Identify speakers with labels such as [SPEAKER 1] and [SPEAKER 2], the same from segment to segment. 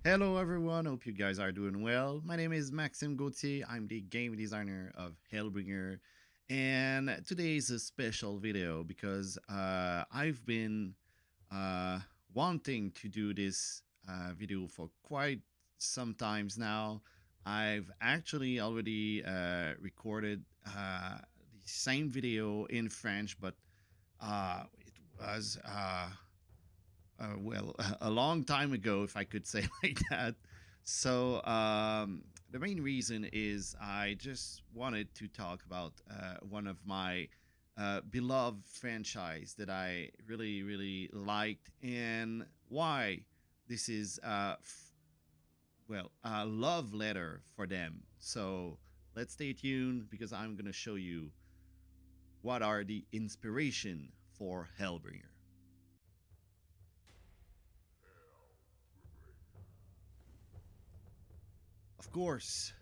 [SPEAKER 1] Hello everyone, hope you guys are doing well. My name is Maxime Gauthier, I'm the game designer of Hellbringer, and today is a special video because I've been uh, wanting to do this video for quite some times now. I've actually already recorded the same video in French, but it was well, a long time ago, if I could say like that. So the main reason is I just wanted to talk about one of my beloved franchise that I really, really liked, and why this is well, a love letter for them. So let's stay tuned because I'm gonna show you what are the inspiration for Hellbringer. Of course,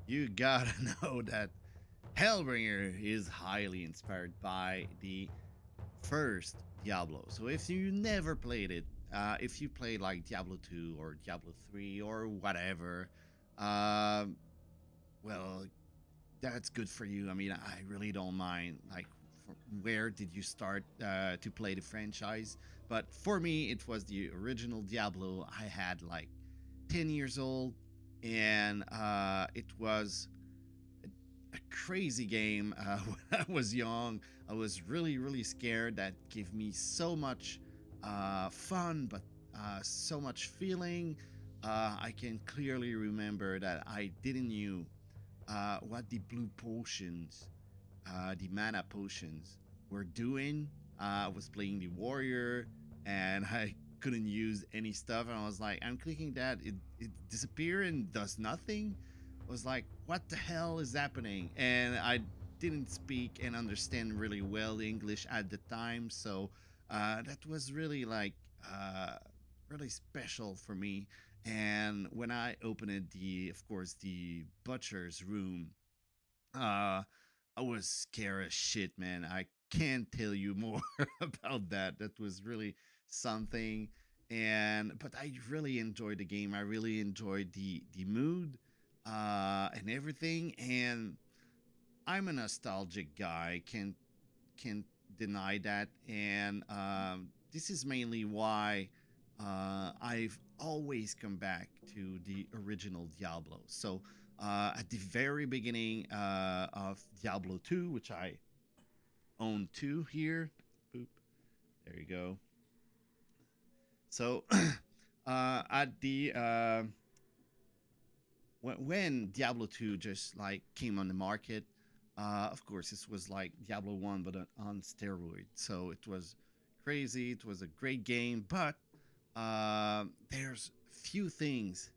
[SPEAKER 1] you gotta know that Hellbringer is highly inspired by the first Diablo. So if you never played it, if you played like Diablo 2 or Diablo 3 or whatever, um, well, that's good for you. I mean, I really don't mind. Like, where did you start to play the franchise? But for me, it was the original Diablo. I had like 10 years old, and it was a crazy game when I was young. I was really, really scared. That gave me so much fun, but so much feeling. I can clearly remember that I didn't knew what the blue potions, the mana potions, were doing. I was playing the warrior, and I couldn't use any stuff. And I was like, I'm clicking that, it disappears and does nothing. I was like, what the hell is happening? And I didn't speak and understand really well English at the time, so that was really like really special for me. And when I opened the, of course, the butcher's room, uh, I was scared as shit, man. I can't tell you more about that. That was really something. And but I really enjoyed the game. I really enjoyed the mood and everything. And I'm a nostalgic guy. Can't deny that. And this is mainly why I've always come back to the original Diablo. So at the very beginning of Diablo 2, which I own two here, boop, there you go. So at the when Diablo 2 just like came on the market, of course, this was like Diablo 1, but on steroids. So it was crazy. It was a great game, but there's few things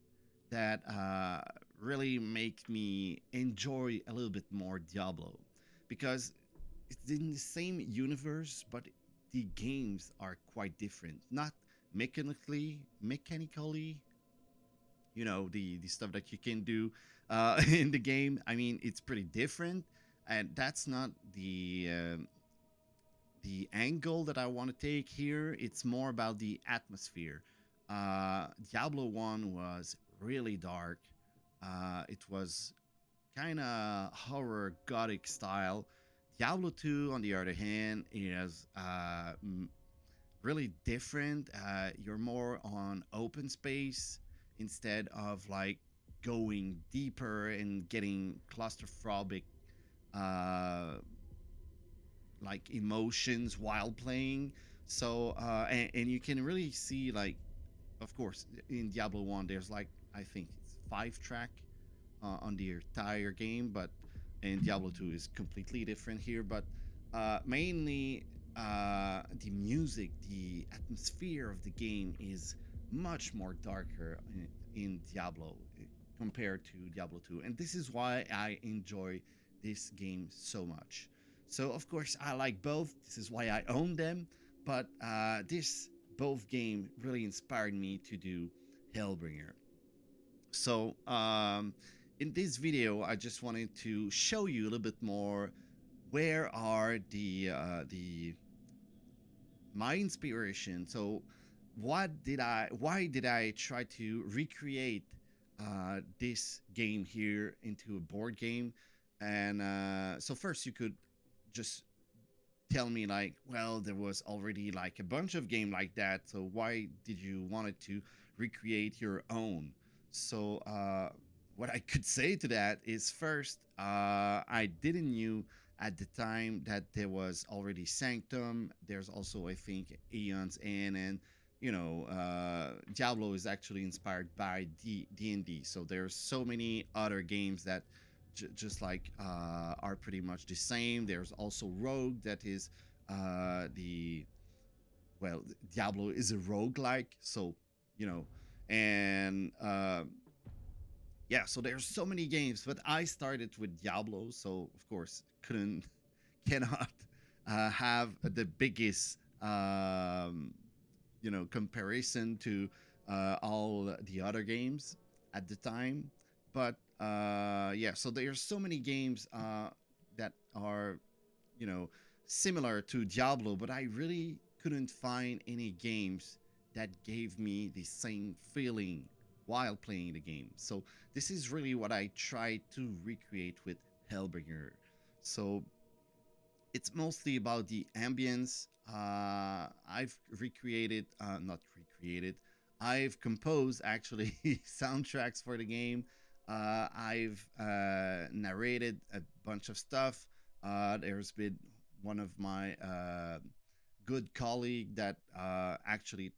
[SPEAKER 1] that really make me enjoy a little bit more Diablo because it's in the same universe, but the games are quite different. Not mechanically, you know, the stuff that you can do in the game. I mean, it's pretty different, and that's not the angle that I want to take here. It's more about the atmosphere. Diablo 1 was really dark. It was kind of horror gothic style. Diablo 2, on the other hand, is really different. You're more on open space instead of like going deeper and getting claustrophobic uh, like emotions while playing. So and you can really see like, of course, in Diablo 1 there's like, I think it's 5 track on the entire game, but in Diablo 2 is completely different here. But mainly the music, the atmosphere of the game is much more darker in Diablo compared to Diablo 2, and this is why I enjoy this game so much. So of course I like both. This is why I own them. But this both game really inspired me to do Hellbringer. So in this video, I just wanted to show you a little bit more where are the my inspiration. So why did I try to recreate this game here into a board game? And so first you could just tell me like, well, there was already like a bunch of game like that, so why did you wanted to recreate your own? So what I could say to that is first, I didn't knew at the time that there was already Sanctum. There's also, I think, Eon's End, and Diablo is actually inspired by D&D. So there's so many other games that just like are pretty much the same. There's also Rogue that is the well, Diablo is a roguelike, so you know, and yeah, so there's so many games, but I started with Diablo, so of course couldn't cannot have the biggest comparison to all the other games at the time. But yeah, so there's so many games that are you know similar to Diablo, but I really couldn't find any games that gave me the same feeling while playing the game. So this is really what I tried to recreate with Hellbringer. So it's mostly about the ambience. I've recreated, not recreated, I've composed actually soundtracks for the game. I've narrated a bunch of stuff. There's been one of my good colleague that actually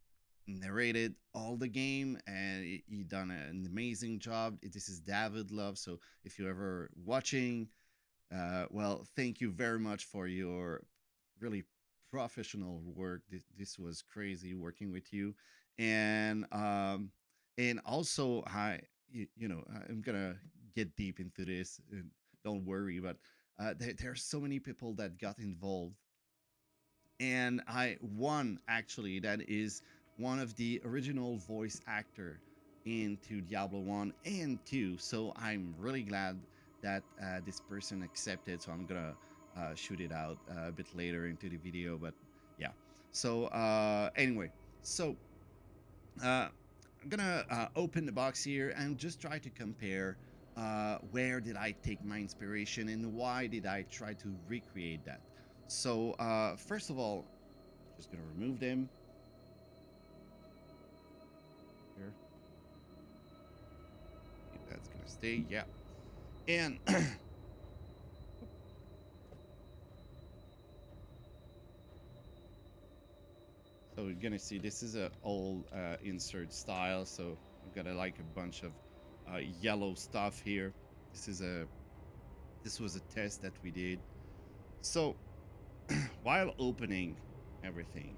[SPEAKER 1] narrated all the game, and he done an amazing job. This is David Love. So if you're ever watching, well, thank you very much for your really professional work. This was crazy working with you, and also I'm gonna get deep into this. Don't worry, but there's so many people that got involved, and I one actually that is one of the original voice actor into Diablo 1 and 2. So I'm really glad that this person accepted. So I'm gonna shoot it out a bit later into the video. But yeah. So anyway, so I'm gonna open the box here and just try to compare where did I take my inspiration and why did I try to recreate that. So first of all, just gonna remove them here. That's gonna stay, yeah. And so we're gonna see this is a old insert style. So we've got like a bunch of yellow stuff here. This was a test that we did. So while opening everything,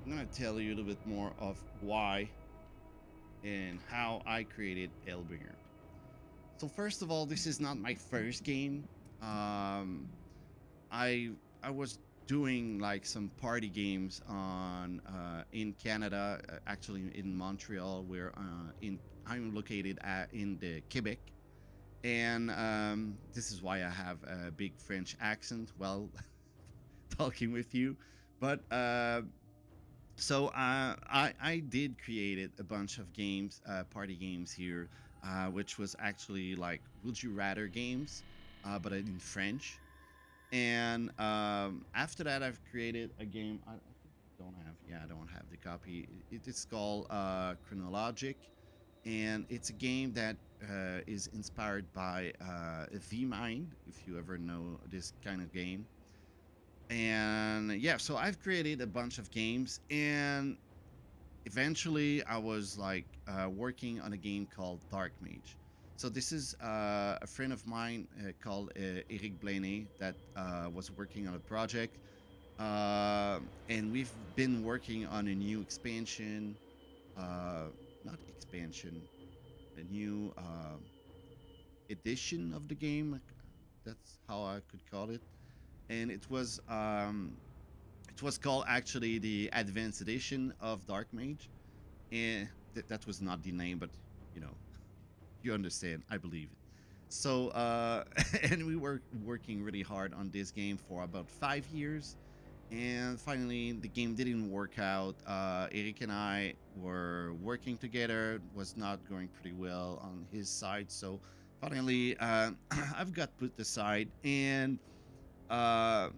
[SPEAKER 1] I'm gonna tell you a little bit more of why and how I created Hellbringer. So first of all, this is not my first game. Um, I I was doing like some party games on in Canada, actually in Montreal, where in I'm located in the Quebec, and this is why I have a big French accent while talking with you. But so I did created a bunch of games, party games here, which was actually like Would You Rather games, but in French. And after that, I've created a game. I think I don't have. Yeah, I don't have the copy. It is called Chronologic, and it's a game that is inspired by V-Mind. If you ever know this kind of game, and yeah, so I've created a bunch of games, and eventually I was like working on a game called Dark Mage. So this is a friend of mine called Eric Blaney that was working on a project, and we've been working on a new expansion, not expansion, a new edition of the game. That's how I could call it, and it was called actually the Advanced Edition of Dark Mage, and that was not the name, but you know, you understand, I believe it. So, and we were working really hard on this game for about 5 years, And finally, the game didn't work out. Eric and I were working together. It was not going pretty well on his side. So finally, I've got put aside. And uh,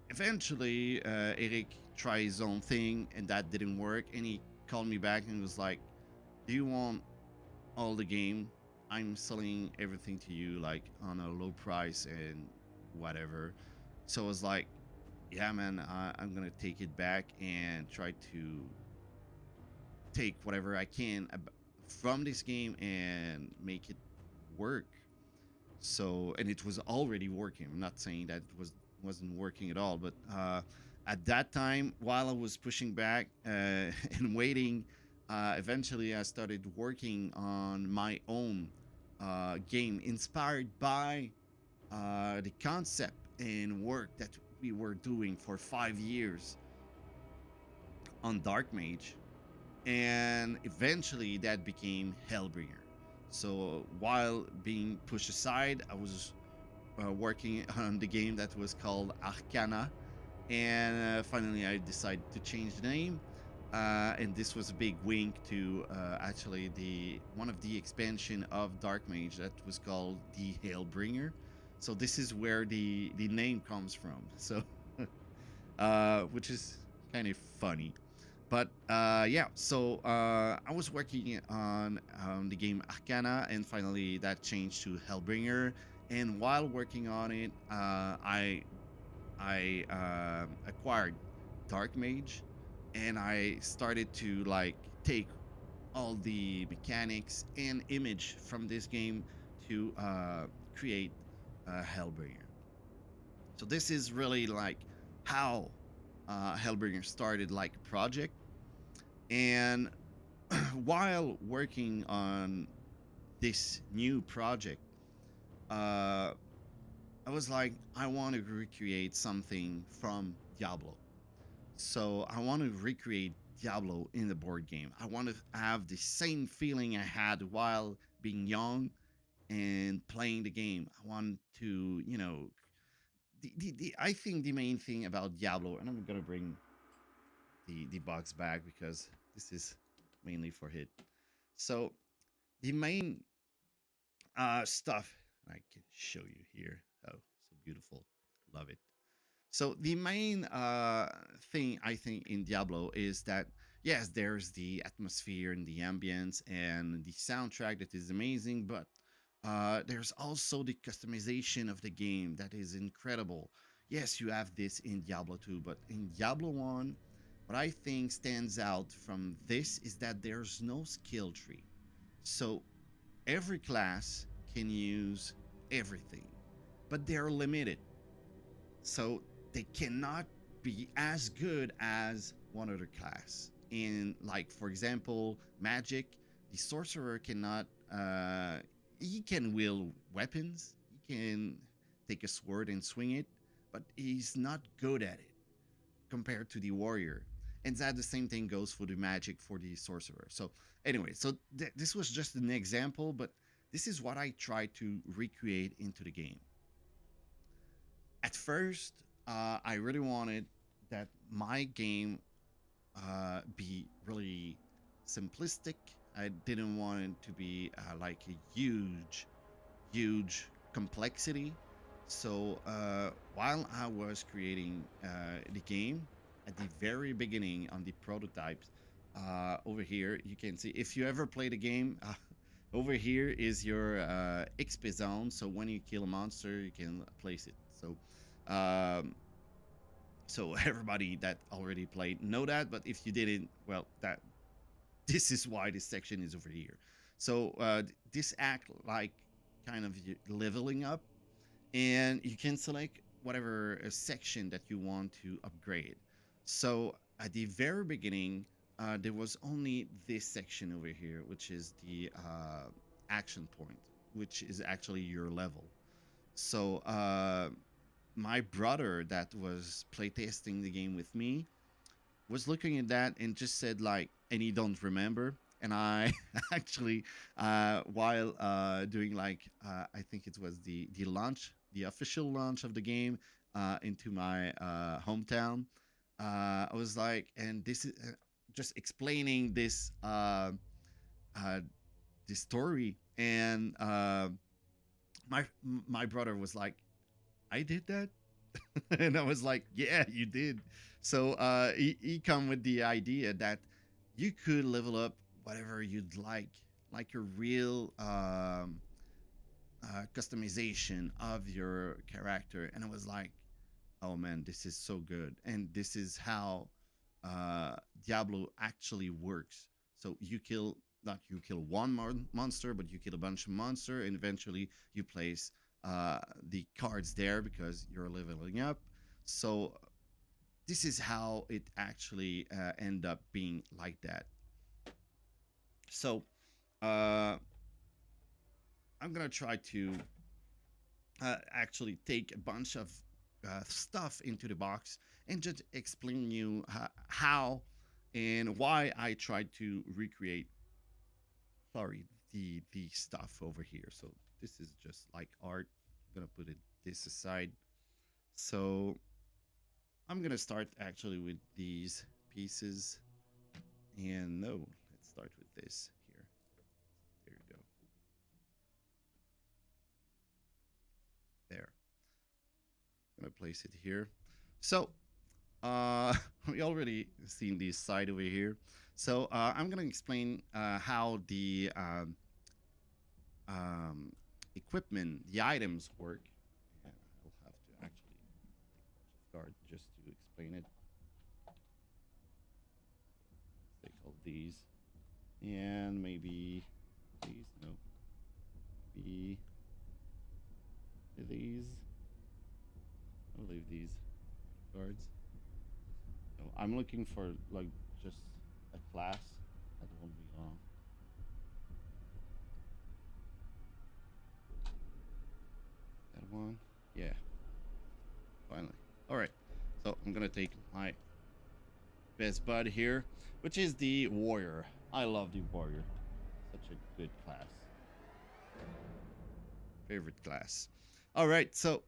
[SPEAKER 1] eventually, Eric tried his own thing, and that didn't work. And he called me back and was like, "Do you want all the game? I'm selling everything to you like on a low price and whatever." So I was like, "Yeah, man, I'm gonna take it back and try to take whatever I can from this game and make it work." So, and it was already working. I'm not saying that it wasn't working at all, but at that time, while I was pushing back and waiting, eventually I started working on my own game inspired by the concept and work that we were doing for 5 years on Dark Mage, and eventually that became Hellbringer. So while being pushed aside, I was working on the game that was called Arcana, and finally I decided to change the name. And this was a big wink to actually the one of the expansion of Dark Mage that was called the Hellbringer. So this is where the name comes from. So which is kind of funny. But yeah, so I was working on the game Arcana, and finally that changed to Hellbringer. And while working on it, I acquired Dark Mage, and I started to like take all the mechanics and image from this game to create Hellbringer. So this is really like how Hellbringer started like a project. And while working on this new project, uh, I was like, I want to recreate something from Diablo. So I want to recreate Diablo in the board game. I want to have the same feeling I had while being young and playing the game. I want to, I think the main thing about Diablo, and I'm gonna bring the box back because this is mainly for hit. So the main stuff I can show you here. Oh, so beautiful, love it. So the main thing I think in Diablo is that yes, there's the atmosphere and the ambience and the soundtrack that is amazing, but there's also the customization of the game that is incredible. Yes, you have this in Diablo 2, but in Diablo 1, what I think stands out from this is that there's no skill tree. So every class can use everything, but they're limited. So they cannot be as good as one other class. In like for example, magic, the sorcerer cannot he can wield weapons, he can take a sword and swing it, but he's not good at it compared to the warrior. And that the same thing goes for the magic for the sorcerer. So anyway, so this was just an example, but this is what I tried to recreate into the game. At first, I really wanted that my game be really simplistic. I didn't want it to be like a huge complexity. So while I was creating the game, at the very beginning on the prototypes, over here you can see if you ever play the game. Over here is your XP zone. So when you kill a monster, you can place it. Um, so everybody that already played know that, but if you didn't, well, that this is why this section is over here. So this act like kind of leveling up, and you can select whatever section that you want to upgrade. So at the very beginning, there was only this section over here, which is the action point, which is actually your level. So my brother that was playtesting the game with me was looking at that and just said like, and he don't remember. And I actually, while doing like, I think it was the launch, the official launch of the game into my hometown, I was like, and this is just explaining uh, this story, and my brother was like, I did that. And I was like, yeah, you did. So he come with the idea that you could level up whatever you'd like a real customization of your character. And I was like, oh man, this is so good. And this is how uh, Diablo actually works. So you kill, not you kill one monster, but you kill a bunch of monster, and eventually you place the cards there because you're leveling up. So this is how it actually end up being like that. So uh, I'm gonna try to actually take a bunch of stuff into the box and just explain you how and why I tried to recreate, sorry, the stuff over here. So this is just like art. I'm gonna put it this aside. So I'm gonna start actually with these pieces. And no, let's start with this here. There you go. There. I'm gonna place it here. So we already seen this side over here. So I'm gonna explain how the um, equipment, the items work. And I'll have to actually start just to explain it. Let's take all these and maybe these. No, maybe these. I'll leave these cards. No, I'm looking for like just a class that won't be long. That one, yeah. Finally, all right. So I'm gonna take my best bud here, which is the warrior. I love the warrior. Such a good class. Favorite class. All right. So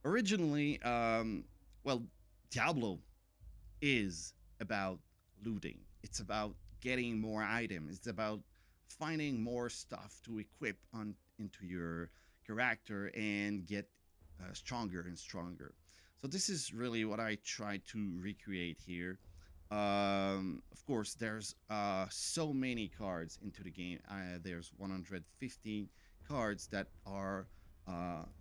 [SPEAKER 1] originally, well, Diablo is about looting. It's about getting more items. It's about finding more stuff to equip on into your character and get stronger and stronger. So this is really what I try to recreate here. Of course, there's so many cards into the game. There's 150 cards that are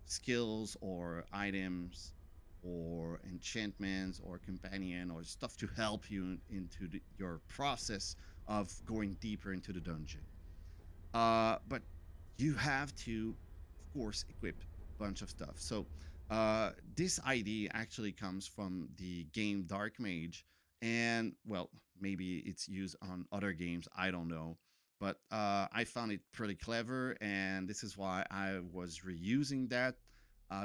[SPEAKER 1] skills or items or enchantments or companion or stuff to help you into your process of going deeper into the dungeon. But you have to, of course, equip a bunch of stuff. So this idea actually comes from the game Dark Mage, and well, maybe it's used on other games. I don't know, but I found it pretty clever, and this is why I was reusing that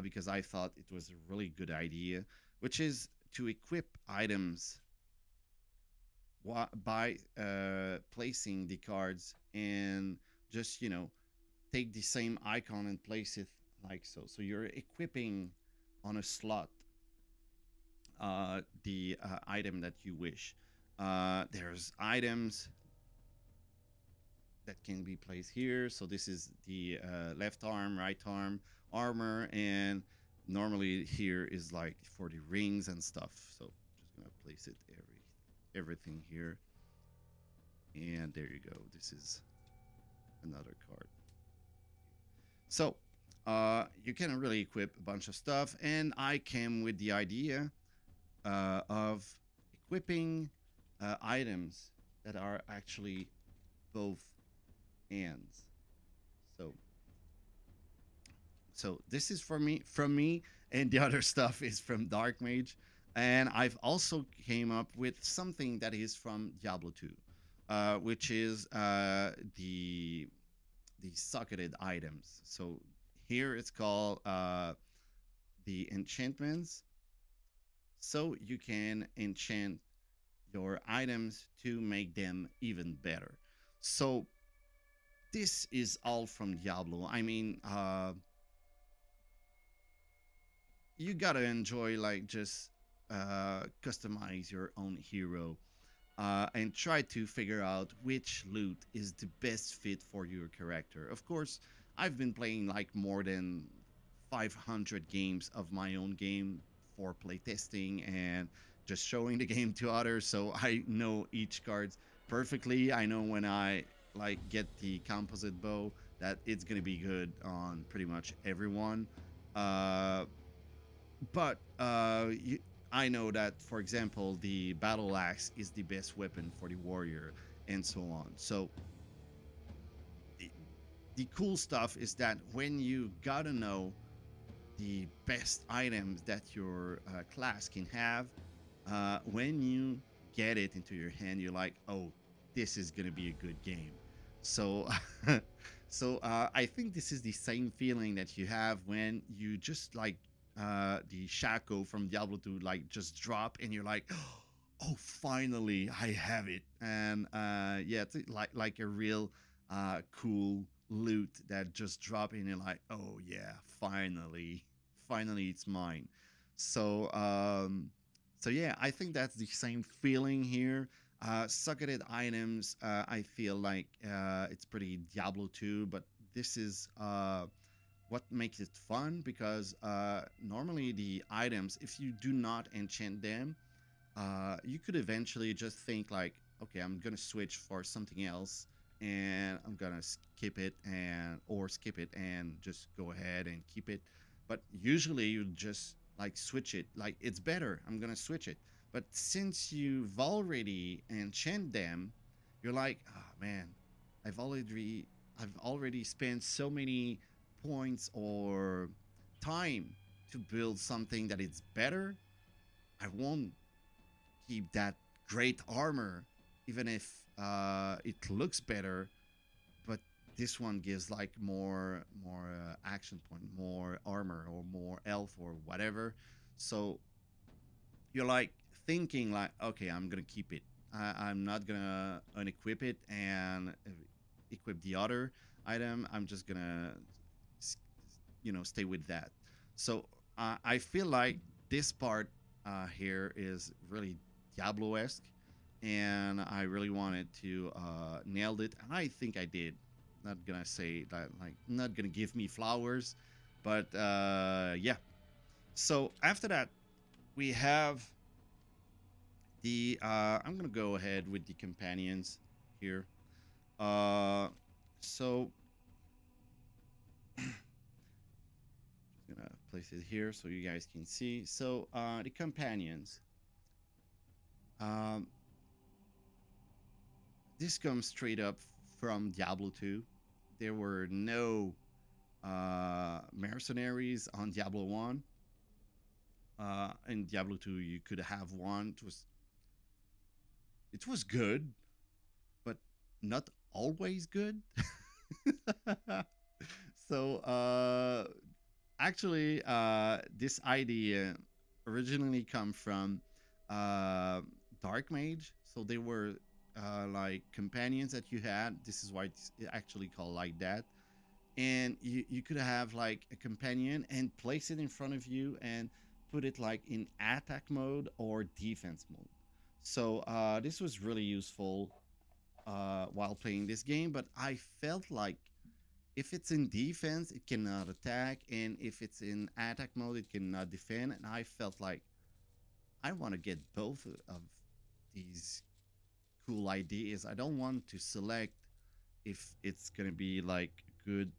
[SPEAKER 1] because I thought it was a really good idea, which is to equip items by placing the cards and just take the same icon and place it like so. So you're equipping on a slot the item that you wish. There's items that can be placed here. So this is the left arm, right arm, armor, and normally here is like for the rings and stuff. So just gonna place it everything here, and there you go. This is another card. So you can really equip a bunch of stuff, and I came with the idea of equipping items that are actually both ands. So this is from me, and the other stuff is from Dark Mage. And I've also came up with something that is from Diablo 2, which is the socketed items. So here it's called the enchantments. So you can enchant your items to make them even better. So this is all from Diablo. I mean, you gotta enjoy like just customize your own hero and try to figure out which loot is the best fit for your character. Of course, I've been playing like more than 500 games of my own game for playtesting and just showing the game to others, so I know each card perfectly. I know when I like get the composite bow that it's gonna be good on pretty much everyone. Uh, but I know that, for example, the battle axe is the best weapon for the warrior, and so on. So the, the cool stuff is that when you gotta know the best items that your class can have, when you get it into your hand, you're like, oh, this is gonna be a good game. So, I think this is the same feeling that you have when you just like the Shaco from Diablo 2 like just drop, and you're like, oh, finally, I have it. And yeah, it's like a real cool loot that just drop in, and you're like, oh yeah, finally it's mine. So yeah, I think that's the same feeling here. Sucketed items, I feel like it's pretty Diablo 2, but this is what makes it fun, because normally the items, if you do not enchant them, you could eventually just think like, okay, I'm gonna switch for something else, and I'm gonna skip it and just go ahead and keep it. But usually you just like switch it, like it's better, I'm gonna switch it. But since you've already enchant them, you're like, oh man, I've already I've already spent so many points or time to build something that is better. I won't keep that great armor, even if it looks better. But this one gives like more action point, more armor, or more health, or whatever. So you're like thinking like, okay, I'm gonna keep it. I'm not gonna unequip it and equip the other item. I'm just gonna, stay with that. So I feel like this part here is really Diablo-esque, and I really wanted to nailed it, and I think I did. Not gonna say that, like, not gonna give me flowers, but yeah. So after that, we have the I'm gonna go ahead with the companions here. So just gonna place it here so you guys can see. So the companions. Um, this comes straight up from Diablo 2. There were no mercenaries on Diablo 1. In Diablo 2, you could have one. It was good, but not always good. So actually, this idea originally come from Dark Mage. So they were like companions that you had. This is why it's actually called like that. And you could have like a companion and place it in front of you and put it like in attack mode or defense mode. So this was really useful while playing this game, but I felt like if it's in defense, it cannot attack, and if it's in attack mode, it cannot defend. And I felt like I want to get both of these cool ideas. I don't want to select if it's gonna be like good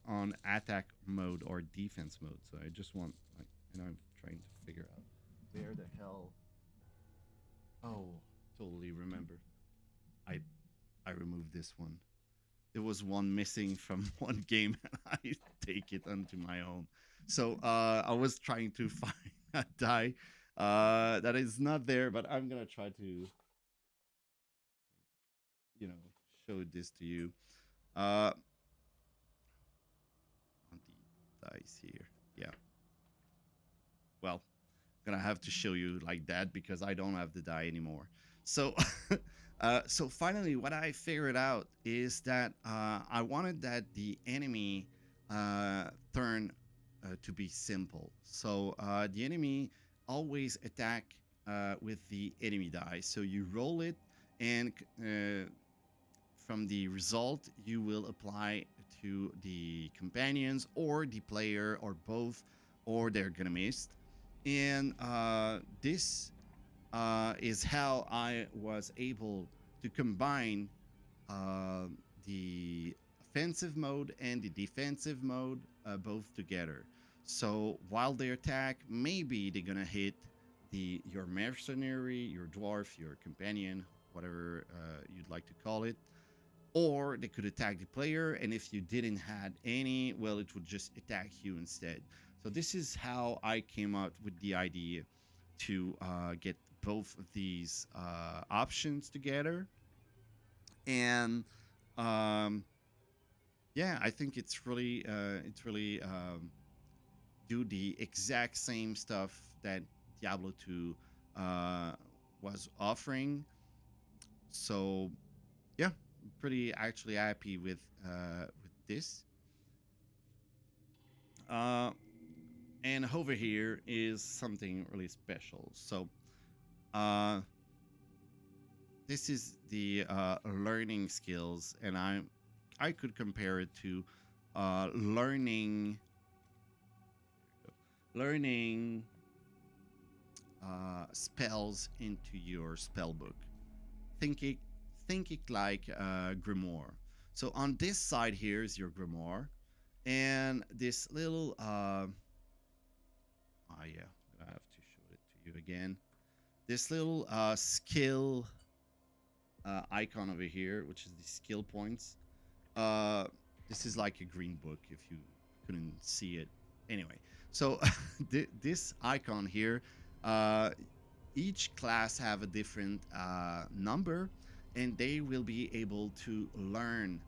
[SPEAKER 1] on attack mode or defense mode. So I just want, like, I'm trying to figure out where the hell. Oh, totally remember. I I removed this one. There was one missing from one game, and I take it onto my own. So I was trying to find a die that is not there, but I'm gonna try to, you know, show this to you. On the dice here, yeah. Well, I'm gonna have to show you like that because I don't have the die anymore. So, so finally, what I figured out is that I wanted that the enemy turn to be simple. So the enemy always attack with the enemy die. So you roll it, and from the result, you will apply to the companions or the player or both, or they're gonna miss. And this is how I was able to combine uh, the offensive mode and the defensive mode both together. So while they attack, maybe they're gonna hit your mercenary, your dwarf, your companion, whatever you'd like to call it, or they could attack the player, and if you didn't had any, well, it would just attack you instead. So this is how I came up with the idea to get both of these options together. And yeah, I think it's really do the exact same stuff that Diablo 2 uh, was offering. So yeah, I'm pretty actually happy with this. Uh, and over here is something really special. So uh, this is the learning skills, and I could compare it to learning learning spells into your spell book. Think it think it like grimoire. So on this side here is your grimoire, and this little yeah, I have to show it to you again. This little skill icon over here, which is the skill points. Uh, this is like a green book if you couldn't see it. Anyway, so this icon here, uh, each class have a different number, and they will be able to learn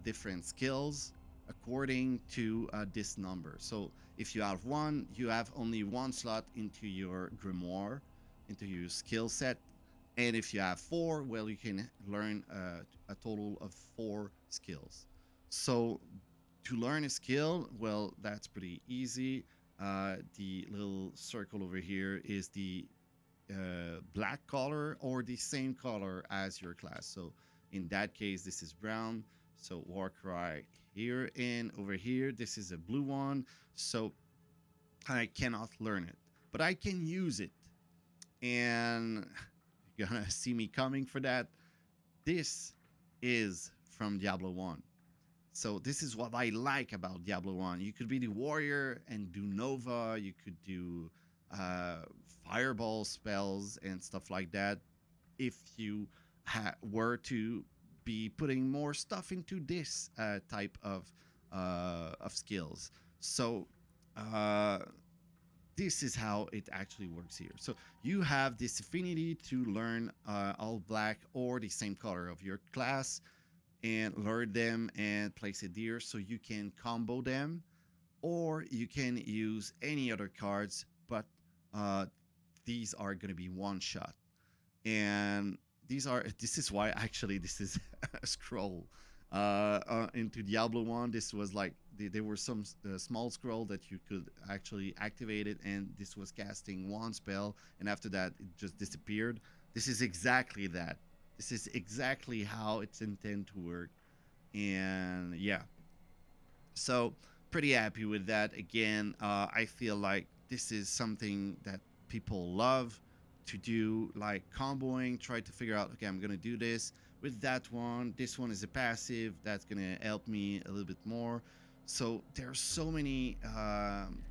[SPEAKER 1] different skills according to this number. So if you have one, you have only one slot into your grimoire, into your skill set. And if you have four, well, you can learn a total of 4 skills. So to learn a skill, well, that's pretty easy. The little circle over here is the black color or the same color as your class. So in that case, this is brown. So Warcry here, and over here, this is a blue one. So I cannot learn it, but I can use it. And you're gonna see me coming for that. This is from Diablo 1. So this is what I like about Diablo 1. You could be the warrior and do Nova. You could do uh, fireball spells and stuff like that. If you were to be putting more stuff into this type of skills. So uh, this is how it actually works here. So you have this affinity to learn all black or the same color of your class and learn them and place it here so you can combo them, or you can use any other cards, but uh, these are going to be one shot. And this is why actually this is a scroll into Diablo 1. This was like there were some small scroll that you could actually activate it, and this was casting one spell, and after that it just disappeared. This is exactly that. This is exactly how it's intended to work. And yeah, so pretty happy with that. Again, I feel like this is something that people love to do, like comboing, try to figure out, okay, I'm gonna do this with that one. This one is a passive that's gonna help me a little bit more. So there are so many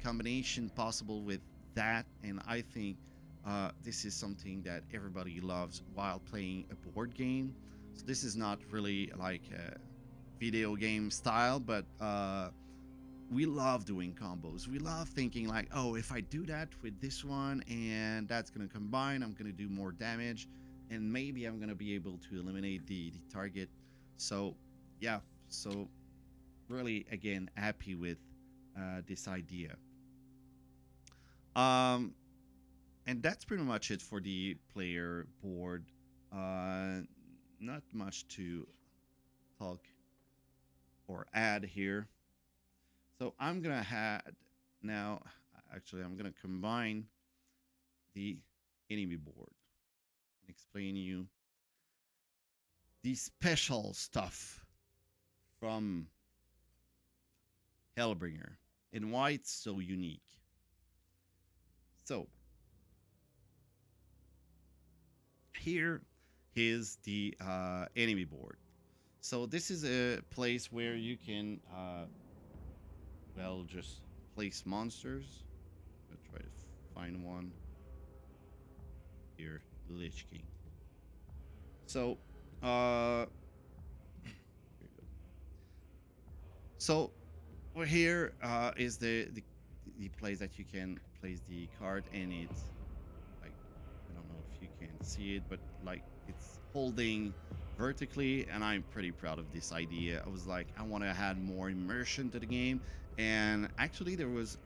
[SPEAKER 1] combination possible with that, and I think this is something that everybody loves while playing a board game. So this is not really like a video game style, but we love doing combos. We love thinking like, oh, if I do that with this one and that's gonna combine, I'm gonna do more damage, and maybe I'm gonna be able to eliminate the target. So yeah, so really again happy with this idea. Um, and that's pretty much it for the player board. Not much to talk or add here. So I'm gonna add now. Actually, I'm gonna combine the enemy board and explain you the special stuff from Hellbringer and why it's so unique. So here is the enemy board. So this is a place where you can, well, just place monsters. I'll try to find one here, the Lich King. So, here we go. So here is the place that you can place the card, and it's like, I don't know if you can see it, but like it's holding vertically, and I'm pretty proud of this idea. I was like, I want to add more immersion to the game, and actually there was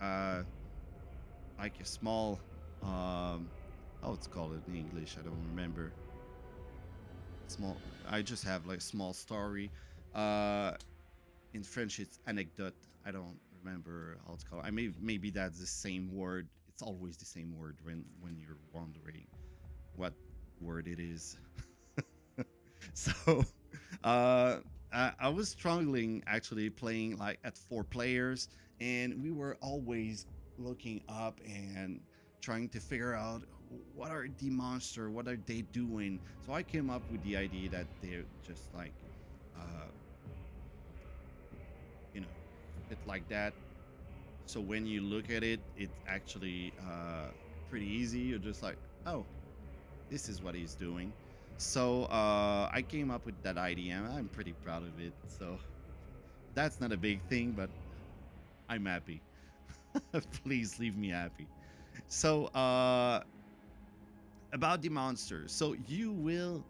[SPEAKER 1] like a small how it's called in English, I don't remember. Small, I just have like small story. Uh in French it's anecdote. I don't remember how it's called. I maybe that's the same word. It's always the same word when you're wondering what word it is. So I was struggling actually playing like at 4 players, and we were always looking up and trying to figure out what are the monster, what are they doing. So I came up with the idea that they're just like uh you know fit like that. So when you look at it, it's actually pretty easy. You're just like, oh, this is what he's doing. So I came up with that idea, and I'm pretty proud of it. So that's not a big thing, but I'm happy. Please leave me happy. So about the monster. So you will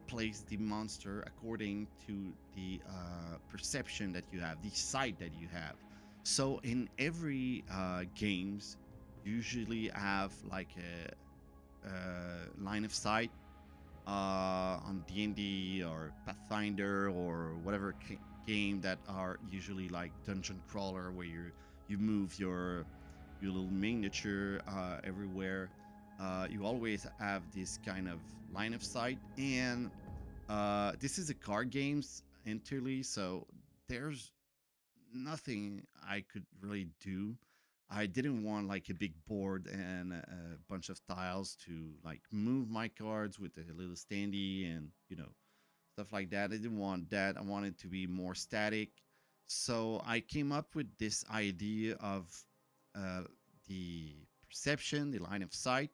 [SPEAKER 1] place the monster according to the perception that you have, the sight that you have. So in every games, usually have like a line of sight on D&D or Pathfinder or whatever game that are usually like dungeon crawler, where you move your little miniature everywhere. You always have this kind of line of sight, and this is a card games entirely, so there's nothing I could really do. I didn't want like a big board and a bunch of tiles to like move my cards with a little standy and stuff like that. I didn't want that. I wanted to be more static. So I came up with this idea of uh, the perception, the line of sight,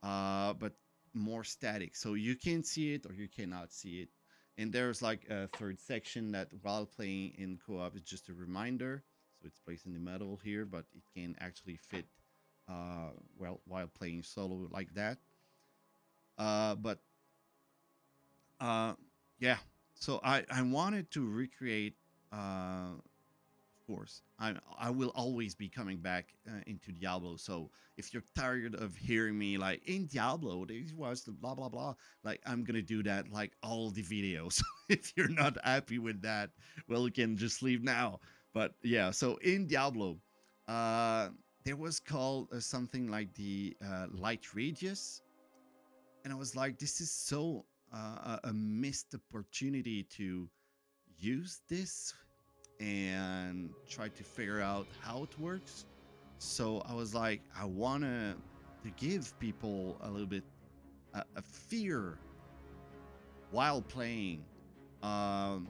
[SPEAKER 1] but more static. So you can see it or you cannot see it. And there's like a third section that while playing in co-op is just a reminder. So it's placed in the middle here, but it can actually fit well while playing solo like that. But yeah, so I wanted to recreate of course. I will always be coming back into Diablo. So if you're tired of hearing me like in Diablo, this was the blah blah blah, like I'm gonna do that like all the videos. If you're not happy with that, well, you can just leave now. But yeah, so in Diablo, uh, there was called something like the light radius, and I was like, this is so a missed opportunity to use this and try to figure out how it works. So I was like, I want to give people a little bit a fear while playing, um,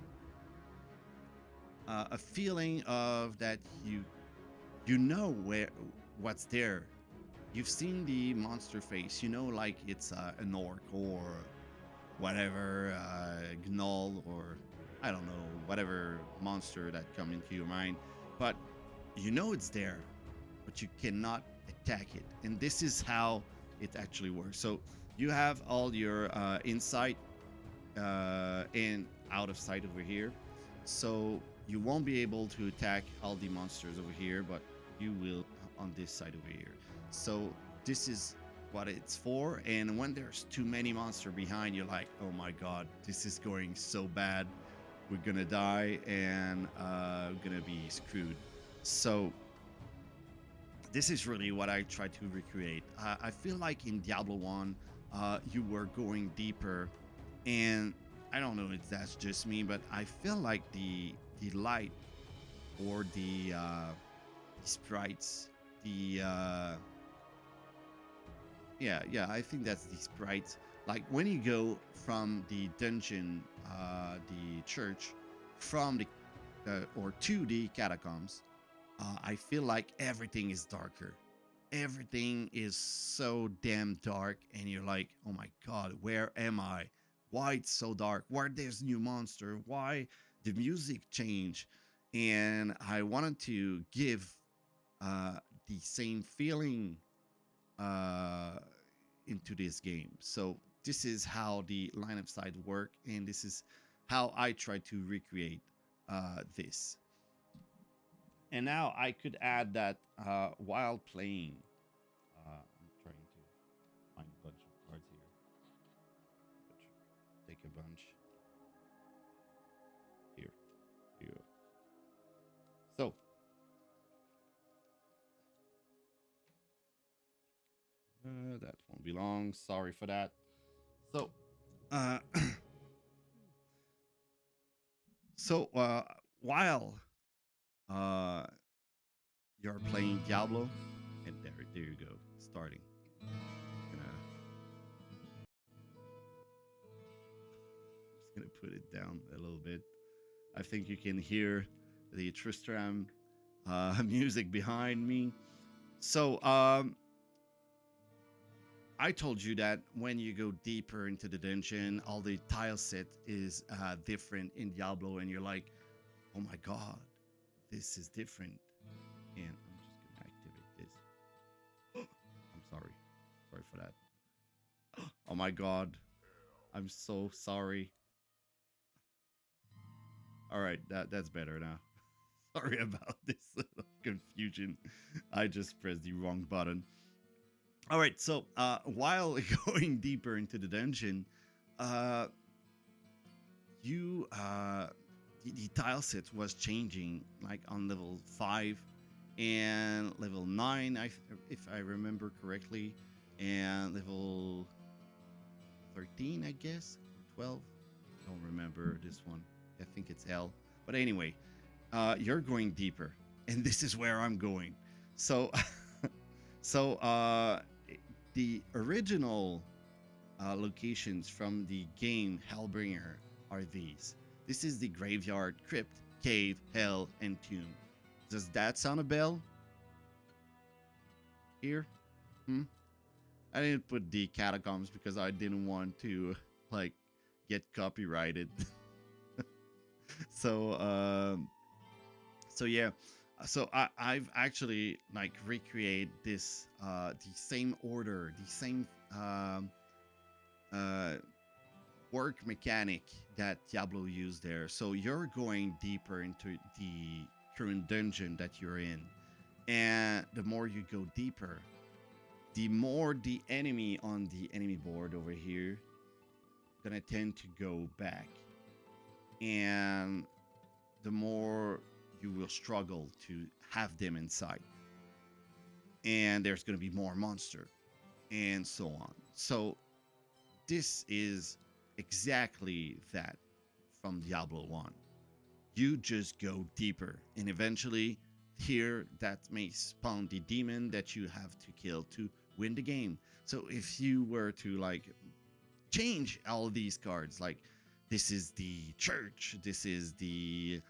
[SPEAKER 1] a feeling of that you know where what's there. You've seen the monster face, like it's an orc or whatever, gnoll, or I don't know, whatever monster that come into your mind, but you know it's there, but you cannot attack it. And this is how it actually works. So you have all your insight and out of sight over here. So you won't be able to attack all the monsters over here, but you will on this side over here. So this is what it's for. And when there's too many monsters behind, you're like, oh my god, this is going so bad. we're gonna die and we're gonna be screwed. So this is really what I try to recreate. I feel like in Diablo 1, you were going deeper, and I don't know if that's just me, but I feel like the light or the sprites, the yeah, I think that's the sprites. Like when you go from the dungeon, the church, from the or to the catacombs, I feel like everything is darker. Everything is so damn dark, and you're like, oh my god, where am I? Why it's so dark? Why there's new monster? Why the music change? And I wanted to give uh, the same feeling uh, into this game. So this is how the line of sight work, and this is how I try to recreate this. And now I could add that while playing, I'm trying to find a bunch of cards here. Take a bunch here. Here. So that won't be long. Sorry for that. So, uh, while uh, you're playing Diablo, and there you go, starting. Just gonna put it down a little bit. I think you can hear the Tristram music behind me. So, I told you that when you go deeper into the dungeon, all the tile set is different in Diablo, and you're like, oh my god, this is different. And I'm just gonna activate this. I'm sorry for that. Oh my god, I'm so sorry. All right, that's better now. Sorry about this confusion. I just pressed the wrong button. All right, so while going deeper into the dungeon, uh, the tile set was changing like on level 5 and level 9, if I remember correctly, and level 13, I guess, or 12. I don't remember this one. I think it's L. But anyway, you're going deeper, and this is where I'm going. So, so the original locations from the game Hellbringer are these. This is the graveyard, crypt, cave, hell, and tomb. Does that sound a bell? Here? I didn't put the catacombs because I didn't want to like get copyrighted. So so yeah, so I've actually like recreate this the same order, the same uh, work mechanic that Diablo used there. So you're going deeper into the current dungeon that you're in, and the more you go deeper, the more the enemy on the enemy board over here gonna tend to go back, and the more you will struggle to have them inside, and there's gonna be more monster and so on. So this is exactly that from Diablo 1. You just go deeper, and eventually here that may spawn the demon that you have to kill to win the game. So if you were to like change all of these cards, like this is the church, this is the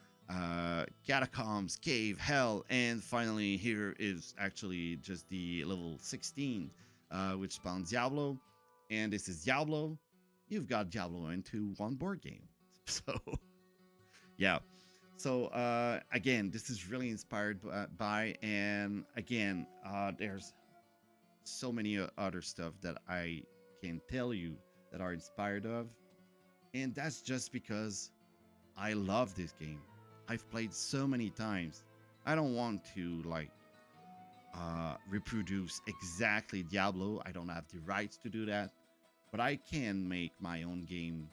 [SPEAKER 1] catacombs, cave, hell, and finally here is actually just the level 16, which spawns Diablo, and this is Diablo. You've got Diablo into one board game. So yeah. So again, this is really inspired by, and again, there's so many other stuff that I can tell you that are inspired of, and that's just because I love this game. I've played so many times. I don't want to like reproduce exactly Diablo. I don't have the rights to do that, but I can make my own game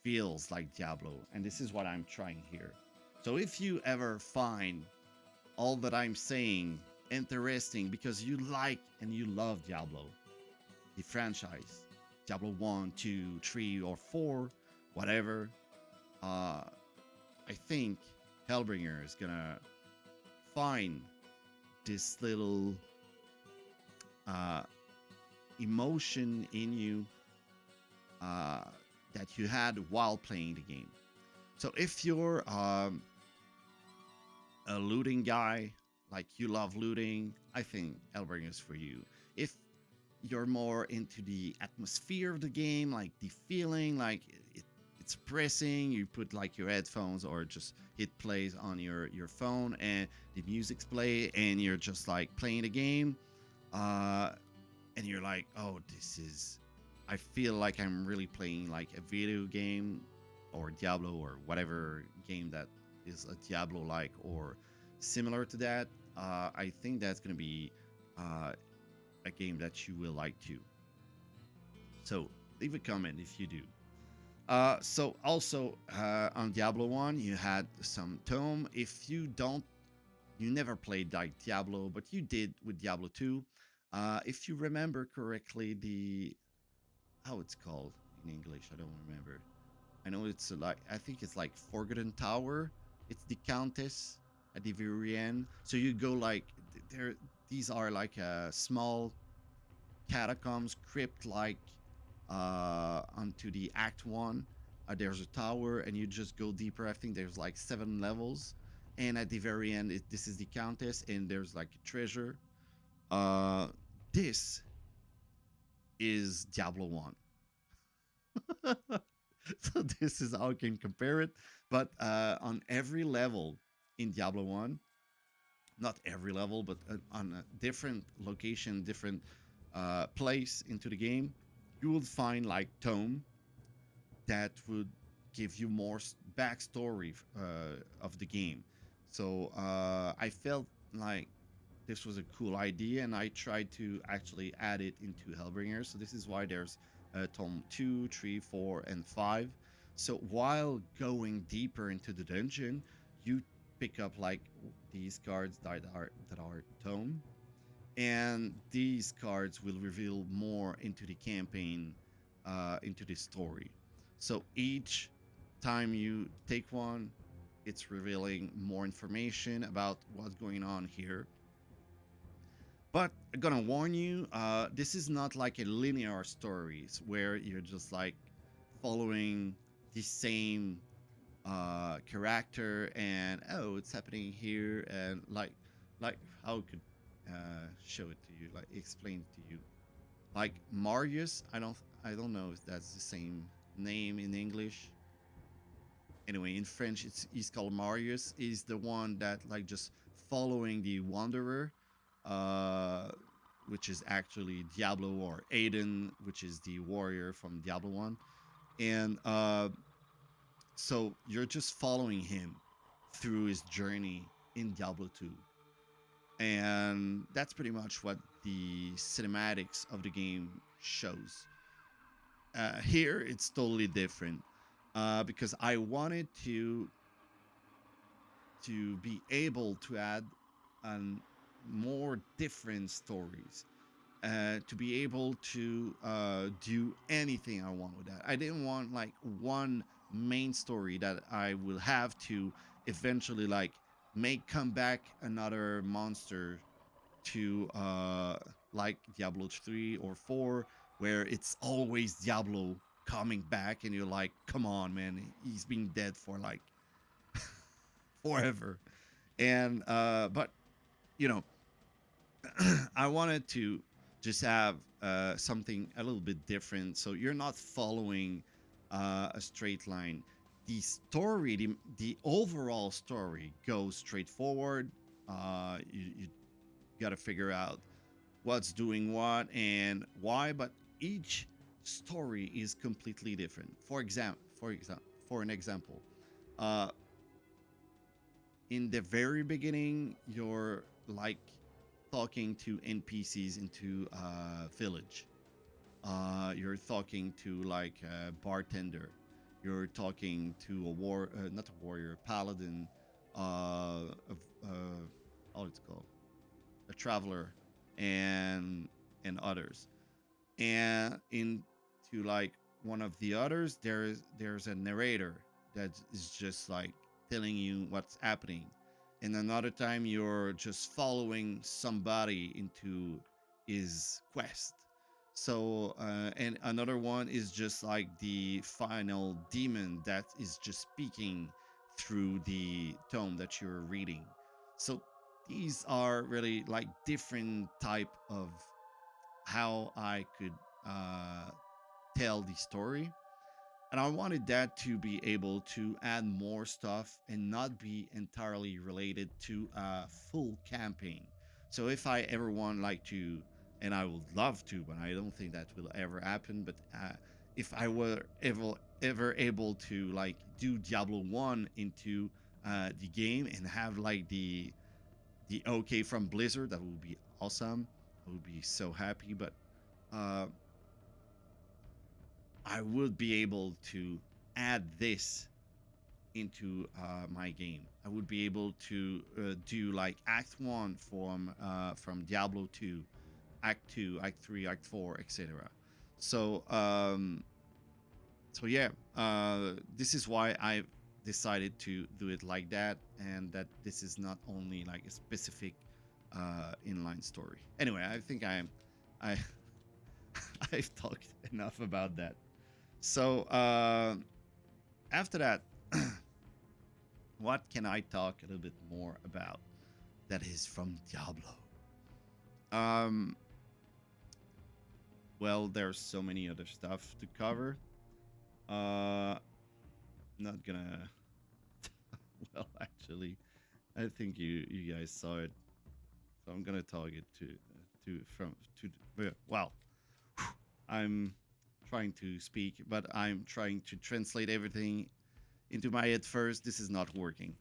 [SPEAKER 1] feels like Diablo, and this is what I'm trying here. So if you ever find all that I'm saying interesting because you like and you love Diablo, the franchise, Diablo 1, 2, 3, or 4, whatever, I think Hellbringer is gonna find this little uh, emotion in you that you had while playing the game. So if you're a looting guy, like you love looting, I think Hellbringer is for you. If you're more into the atmosphere of the game, like the feeling, like it's pressing, you put like your headphones or just hit plays on your phone and the music's play and you're just like playing the game, and you're like, oh, this is, I feel like I'm really playing like a video game or Diablo or whatever game that is a Diablo like or similar to that. I think that's going to be a game that you will like too. So leave a comment if you do. So also on Diablo 1, you had some tome. If you never played like Diablo, but you did with Diablo 2. If you remember correctly, how it's called in English, I don't remember. I know it's like, I think it's like Forgotten Tower. It's the Countess at the very end. So you go like, there, these are like a small catacombs, crypt like onto the Act 1. There's a tower and you just go deeper. I think there's like 7 levels. And at the very end, this is the Countess and there's like a treasure. This is Diablo 1. So this is how I can compare it. But on every level in Diablo 1, not every level, but on a different location, different place into the game, you will find like tome that would give you more backstory of the game. So I felt like this was a cool idea, and I tried to actually add it into Hellbringer. So this is why there's Tome 2, 3, 4, and 5. So while going deeper into the dungeon, you pick up like these cards that are tome, and these cards will reveal more into the campaign, into the story. So each time you take one, it's revealing more information about what's going on here. But I'm gonna warn you, this is not like a linear stories where you're just like following the same character and oh, it's happening here, and like how could show it to you, like explain it to you. Like Marius, I don't know if that's the same name in English. Anyway, in French, he's called Marius. Is the one that like just following the Wanderer, uh, which is actually Diablo, or Aiden, which is the warrior from Diablo 1. And so you're just following him through his journey in Diablo 2. And that's pretty much what the cinematics of the game shows. Here, it's totally different because I wanted to be able to add more different stories, to be able to do anything I want with that. I didn't want like one main story that I will have to eventually like make come back another monster to like Diablo 3 or 4, where it's always Diablo coming back and you're like, come on, man, he's been dead for like forever. And but you know, I wanted to just have something a little bit different, so you're not following a straight line. The story, the overall story goes straightforward. You got to figure out what's doing what and why, but each story is completely different. For an example, uh, in the very beginning, you're like talking to NPCs into a village. You're talking to like a bartender. you're talking to a not a warrior, a paladin, of how it's called, a traveler, and others. And into like one of the others, there's a narrator that is just like telling you what's happening. And another time, you're just following somebody into his quest. So, and another one is just like the final demon that is just speaking through the tome that you're reading. So these are really like different type of how I could uh, tell the story. And I wanted that to be able to add more stuff and not be entirely related to a full campaign. So if I ever want like to, and I would love to, but I don't think that will ever happen. But if I were ever able to like do Diablo 1 into the game and have like the OK from Blizzard, that would be awesome. I would be so happy. But uh, I would be able to add this into my game. I would be able to do like Act 1 from Diablo 2, Act 2, Act 3, Act 4, etc. So so yeah, this is why I've decided to do it like that, and that this is not only like a specific inline story. Anyway, I think I I've talked enough about that. So after that, what can I talk a little bit more about that is from Diablo? Um, well, there's so many other stuff to cover. Not gonna. Well, actually, I think you guys saw it, so I'm gonna talk it to from to. Well, I'm trying to speak, but I'm trying to translate everything into my head first. This is not working.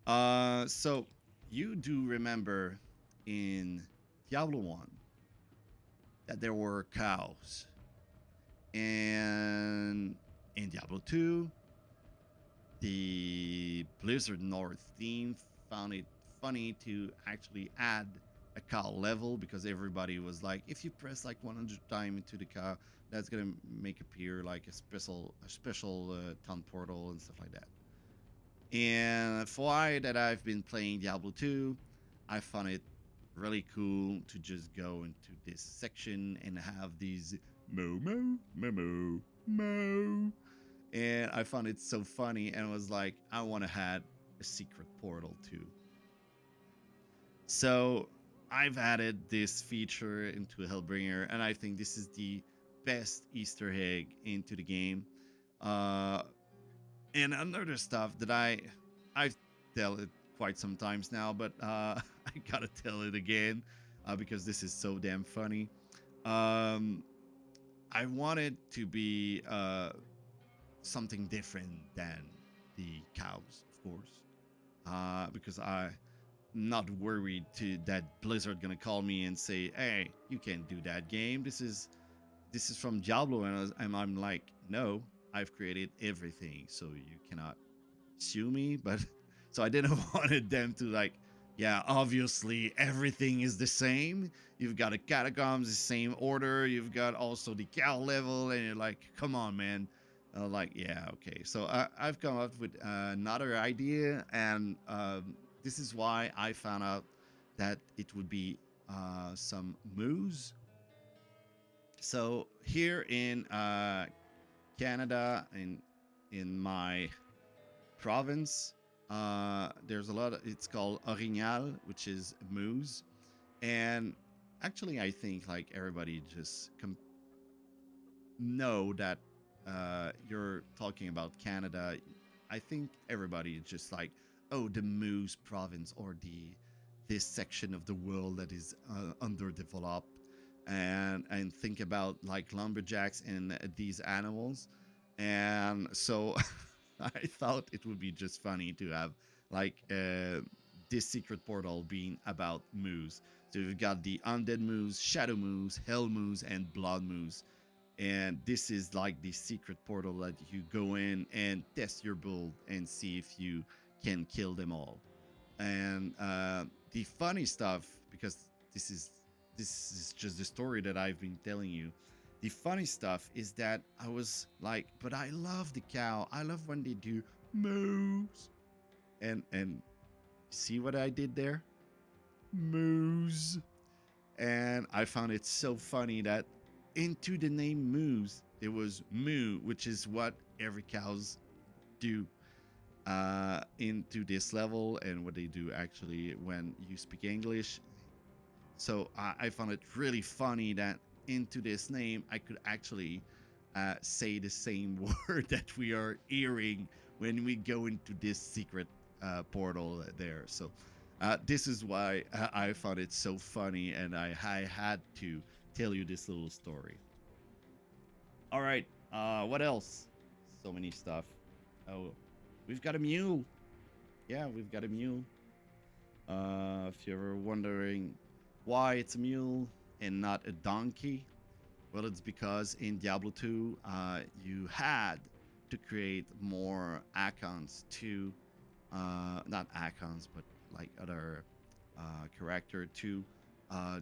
[SPEAKER 1] So you do remember in Diablo 1 that there were cows, and in Diablo 2, the Blizzard North team found it funny to actually add a cow level, because everybody was like, if you press like 100 times into the cow, that's gonna make appear like a special town portal and stuff like that. And for I that I've been playing Diablo 2, I found it really cool to just go into this section and have these mo. And I found it so funny and was like, I want to add a secret portal too. So I've added this feature into Hellbringer, and I think this is the best Easter egg into the game. Uh, and another stuff that I've tell it quite sometimes now, but I gotta tell it again because this is so damn funny. Um, I want it to be something different than the cows, of course, because I'm not worried that Blizzard gonna call me and say, "Hey, you can't do that game. This is from Diablo," and I'm like, "No, I've created everything, so you cannot sue me." But so I didn't wanted them to like, yeah, obviously everything is the same. You've got the catacombs, the same order. You've got also the cow level, and you're like, come on, man. Like, yeah, okay. So I've come up with another idea, and this is why I found out that it would be some moose. So here in Canada, in my province, there's a lot of, it's called orignal, which is moose. And actually, I think like everybody just know that you're talking about Canada. I think everybody is just like, oh, the moose province, or this section of the world that is underdeveloped, and think about like lumberjacks and these animals. And so I thought it would be just funny to have like this secret portal being about moose. So you've got the undead moose, shadow moose, hell moose, and blood moose. And this is like the secret portal that you go in and test your build and see if you can kill them all. And the funny stuff, because this is this is just the story that I've been telling you. The funny stuff is that I was like, but I love the cow. I love when they do moves. And see what I did there? Moose. And I found it so funny that into the name Moose, there was moo, which is what every cows do into this level and what they do actually when you speak English. So I found it really funny that into this name, I could actually say the same word that we are hearing when we go into this secret portal there. So this is why I found it so funny, and I had to tell you this little story. All right, what else? So many stuff. Oh, we've got a mule. Yeah, we've got a mule. If you're ever wondering why it's a mule and not a donkey, well, it's because in Diablo 2, you had to create more icons to, not icons, but like other character to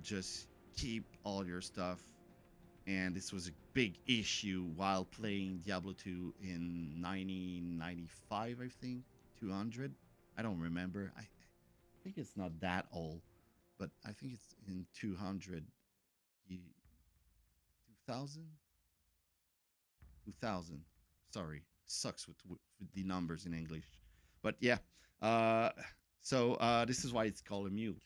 [SPEAKER 1] just keep all your stuff. And this was a big issue while playing Diablo 2 in 1995, I think, 200. I don't remember. I think it's not that old, but I think it's in 200, 2000, 2000. Sorry, sucks with the numbers in English, but yeah. Uh, this is why it's called a mule.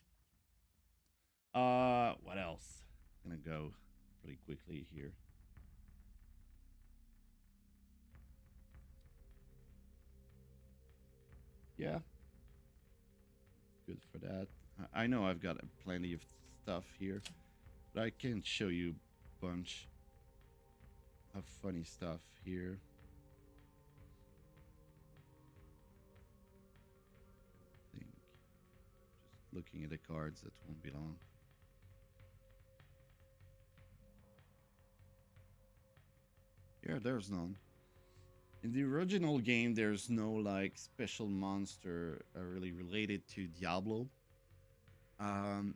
[SPEAKER 1] What else? Gonna go pretty quickly here. Yeah, good for that. I know I've got plenty of stuff here, but I can show you a bunch of funny stuff here. I think just looking at the cards, that won't be long. Yeah, there's none. In the original game, there's no like special monster really related to Diablo.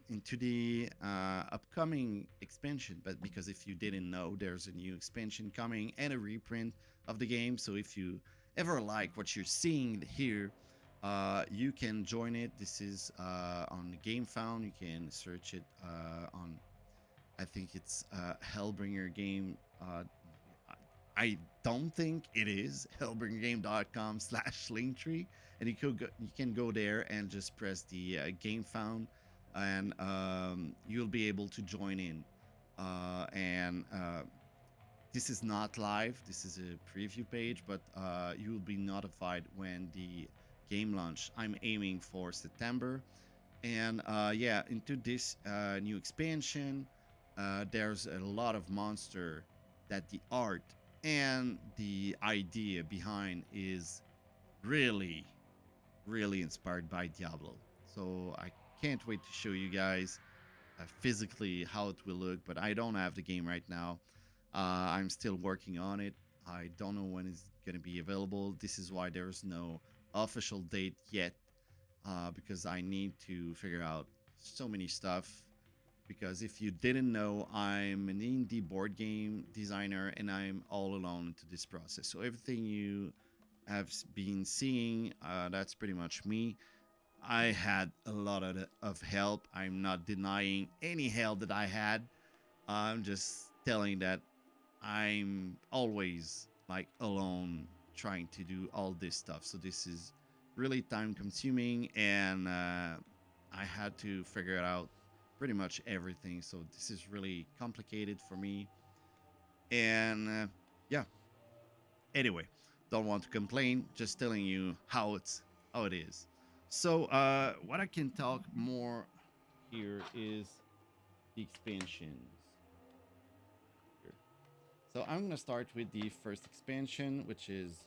[SPEAKER 1] Into the upcoming expansion, but because if you didn't know, there's a new expansion coming and a reprint of the game. So if you ever like what you're seeing here, you can join it. This is on Gamefound. You can search it on, I think it's Hellbringer game. I don't think it is hellbringergame.com/linktree, and you can go there and just press the Gamefound, and you'll be able to join in. And this is not live. This is a preview page, but you will be notified when the game launch. I'm aiming for September, and yeah, into this new expansion, there's a lot of monster that the art and the idea behind is really, really inspired by Diablo. So I can't wait to show you guys physically how it will look, but I don't have the game right now. I'm still working on it. I don't know when it's going to be available. This is why there's no official date yet, because I need to figure out so many stuff. Because if you didn't know, I'm an indie board game designer and I'm all alone into this process. So everything you have been seeing, that's pretty much me. I had a lot of help. I'm not denying any help that I had. I'm just telling that I'm always like alone trying to do all this stuff. So this is really time consuming, and I had to figure out pretty much everything. So this is really complicated for me. And yeah, anyway, don't want to complain, just telling you how it is. So what I can talk more here is the expansions. Here. So I'm gonna start with the first expansion, which is,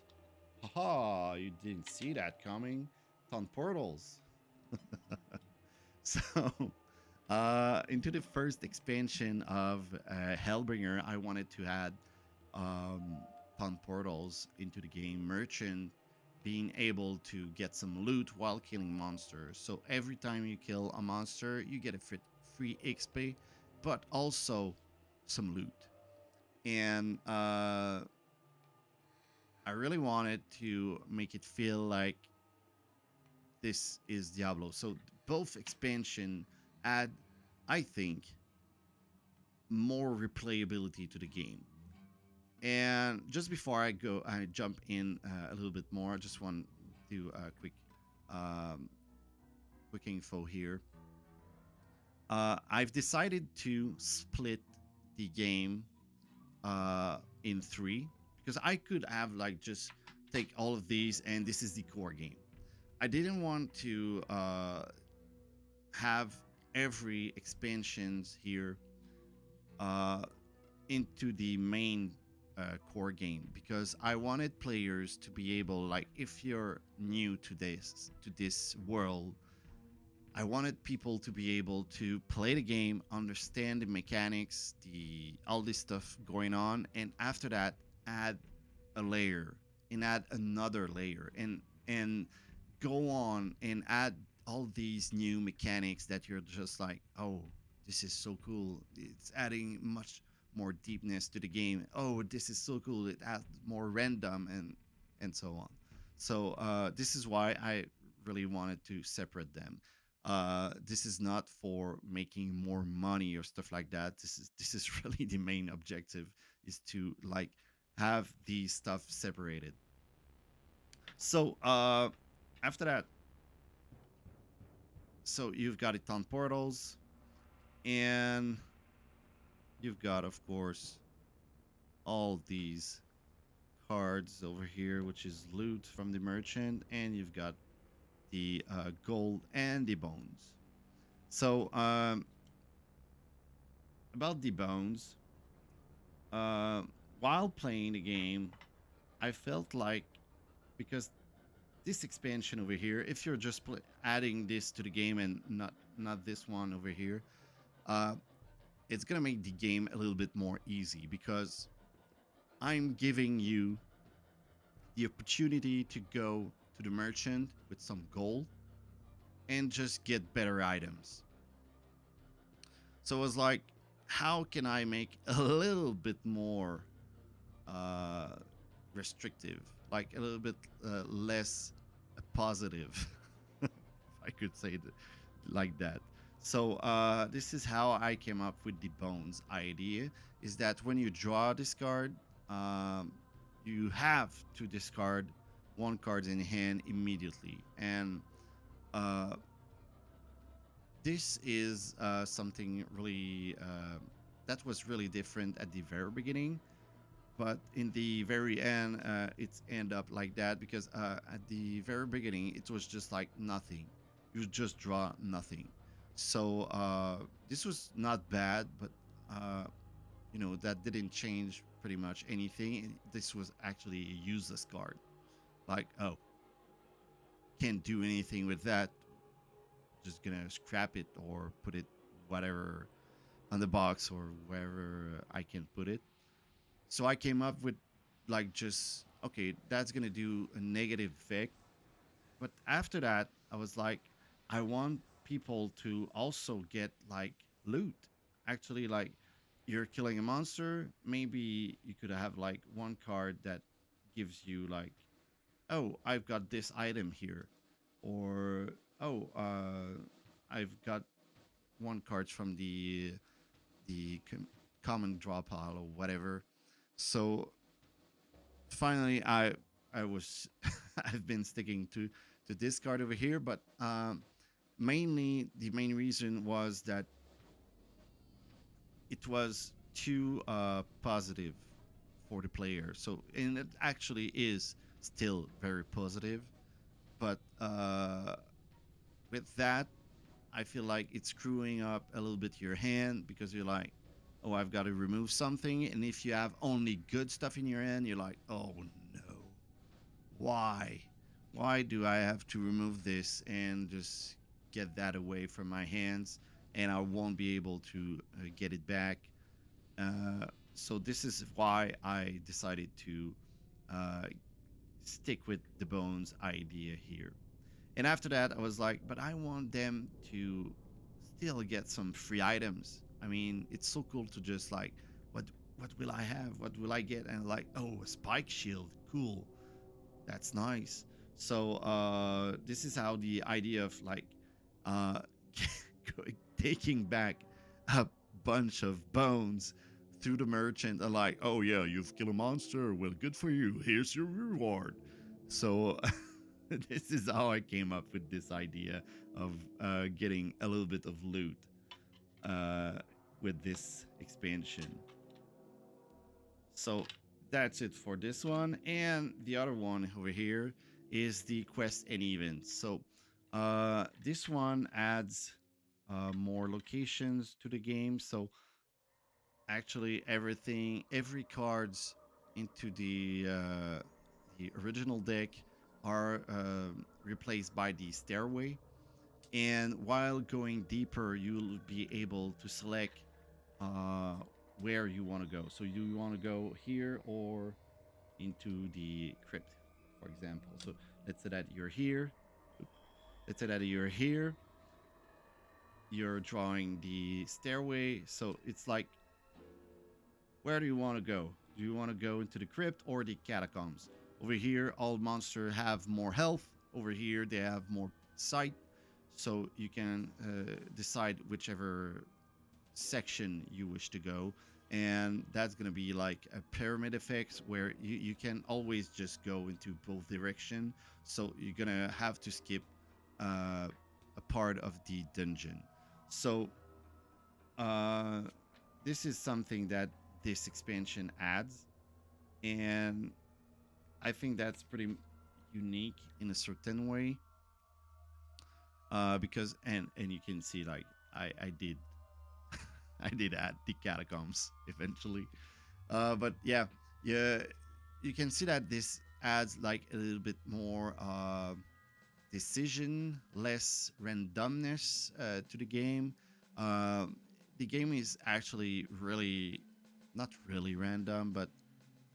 [SPEAKER 1] haha, you didn't see that coming. It's on portals. So into the first expansion of Hellbringer, I wanted to add um, fun portals into the game, merchant being able to get some loot while killing monsters. So every time you kill a monster, you get a free XP, but also some loot. And I really wanted to make it feel like this is Diablo. So both expansion add, I think, more replayability to the game. And just before I jump in a little bit more, I just want to do a um, quick info here. I've decided to split the game in three because I could have like just take all of these and this is the core game. I didn't want to have every expansions here uh, into the main core game because I wanted players to be able, like, if you're new to this world, I wanted people to be able to play the game, understand the mechanics, the all this stuff going on, and after that, add a layer and add another layer and go on and add all these new mechanics that you're just like, oh, this is so cool. It's adding much more deepness to the game. Oh, this is so cool. It adds more random and so on. So this is why I really wanted to separate them. This is not for making more money or stuff like that. This is really the main objective, is to like have these stuff separated. So after that, so you've got it on portals, and you've got, of course, all these cards over here, which is loot from the merchant, and you've got the gold and the bones. So about the bones, uh, while playing the game, I felt like, because this expansion over here, if you're just adding this to the game and not this one over here, uh, it's gonna make the game a little bit more easy because I'm giving you the opportunity to go to the merchant with some gold and just get better items. So it was like, how can I make a little bit more uh, restrictive, like a little bit less positive, if I could say it like that. So this is how I came up with the bones idea, is that when you draw this card, you have to discard one card in hand immediately. And uh, this is something really that was really different at the very beginning, but in the very end it's end up like that because at the very beginning it was just like nothing. You just draw nothing. So this was not bad, but uh, that didn't change pretty much anything. This was actually a useless card. Like, oh, can't do anything with that, just gonna scrap it or put it whatever on the box or wherever I can put it. So I came up with, like, just okay, that's gonna do a negative effect. But after that, I was like, I want people to also get like loot. Actually, like, you're killing a monster, maybe you could have like one card that gives you like, oh, I've got this item here, or oh, I've got one card from the common draw pile or whatever. So finally, I was I've been sticking to this card over here, but mainly the main reason was that it was too positive for the player. So, and it actually is still very positive, but with that, I feel like it's screwing up a little bit your hand because you're like, oh, I've got to remove something. And if you have only good stuff in your hand, you're like, oh no, why? Why do I have to remove this and just get that away from my hands and I won't be able to get it back? So this is why I decided to uh, stick with the bones idea here. And after that, I was like, but I want them to still get some free items. I mean, it's so cool to just like, what what will I have? What will I get? And like, oh, a spike shield, cool. That's nice. So this is how the idea of like uh, taking back a bunch of bones through the merchant and like, oh yeah, you've killed a monster. Well, good for you. Here's your reward. So this is how I came up with this idea of getting a little bit of loot uh, with this expansion. So that's it for this one. And the other one over here is the quest and events. So this one adds more locations to the game. So actually every cards into the original deck are replaced by the stairway. And while going deeper, you'll be able to select uh, where you want to go. So you want to go here or into the crypt, for example. So let's say that you're here. Let's say that you're here. You're drawing the stairway. So it's like, where do you want to go? Do you want to go into the crypt or the catacombs? Over here, all monsters have more health. Over here, they have more sight. So you can decide whichever section you wish to go, and that's going to be like a pyramid effect where you can always just go into both direction, so you're going to have to skip a part of the dungeon. So this is something that this expansion adds, and I think that's pretty unique in a certain way, because and you can see like I did I did add the catacombs eventually. But yeah, yeah, you can see that this adds like a little bit more decision, less randomness to the game. Uh, the game is actually really not really random, but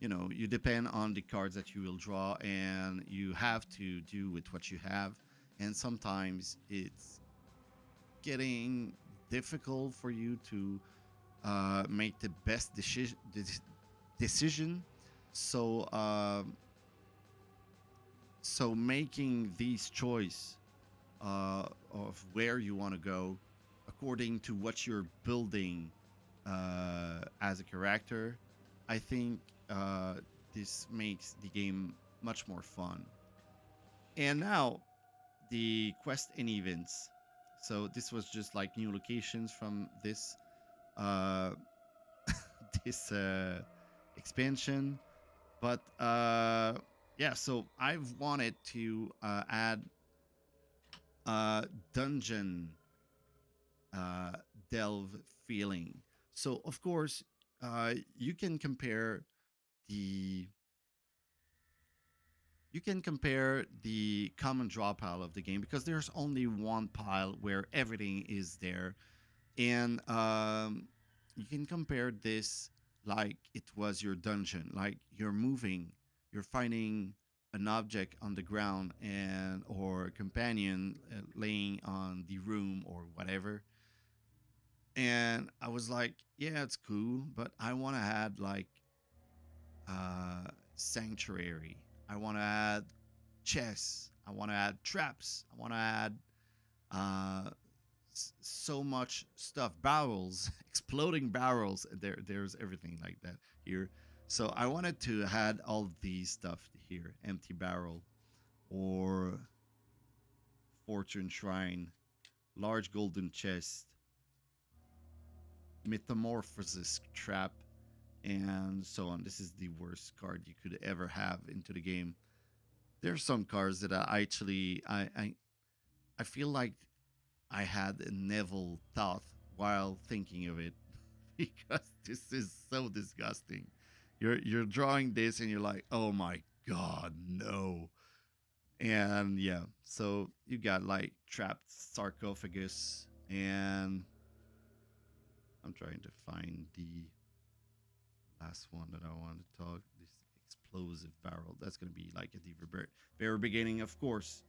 [SPEAKER 1] you know, you depend on the cards that you will draw, and you have to do with what you have. And sometimes it's getting difficult for you to make the best decision. So, so making these choice of where you want to go according to what you're building as a character, I think this makes the game much more fun. And now the quest and events. So this was just like new locations from this uh, this expansion. But yeah, so I've wanted to add dungeon uh, delve feeling. So of course, you can compare the common draw pile of the game, because there's only one pile where everything is there. And you can compare this like it was your dungeon, like you're moving, you're finding an object on the ground, and or a companion laying on the room or whatever. And I was like, yeah, it's cool, but I want to add like sanctuary. I want to add chests. I want to add traps. I want to add uh, so much stuff, barrels, exploding barrels. There's everything like that here. So I wanted to add all these stuff here: empty barrel, or fortune shrine, large golden chest, metamorphosis trap, and so on. This is the worst card you could ever have into the game. There's some cards that I actually I feel like I had a Neville thought while thinking of it, because this is so disgusting. You're drawing this and you're like, oh my god, no. And yeah, so you got like trapped sarcophagus, and I'm trying to find the last one that I want to talk. This explosive barrel. That's gonna be like at the very beginning, of course.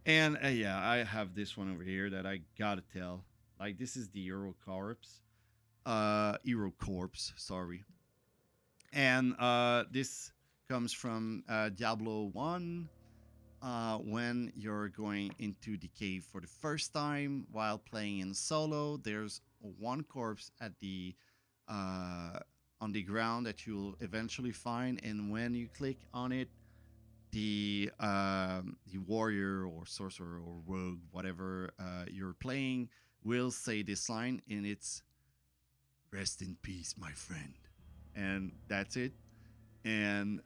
[SPEAKER 1] And yeah, I have this one over here that I gotta tell. Like this is the Euro Corpse. Sorry, and this comes from Diablo 1. When you're going into the cave for the first time while playing in solo, there's one corpse at the on the ground that you'll eventually find, and when you click on it, the warrior or sorcerer or rogue, whatever you're playing, will say this line, and it's "Rest in peace, my friend," and that's it. And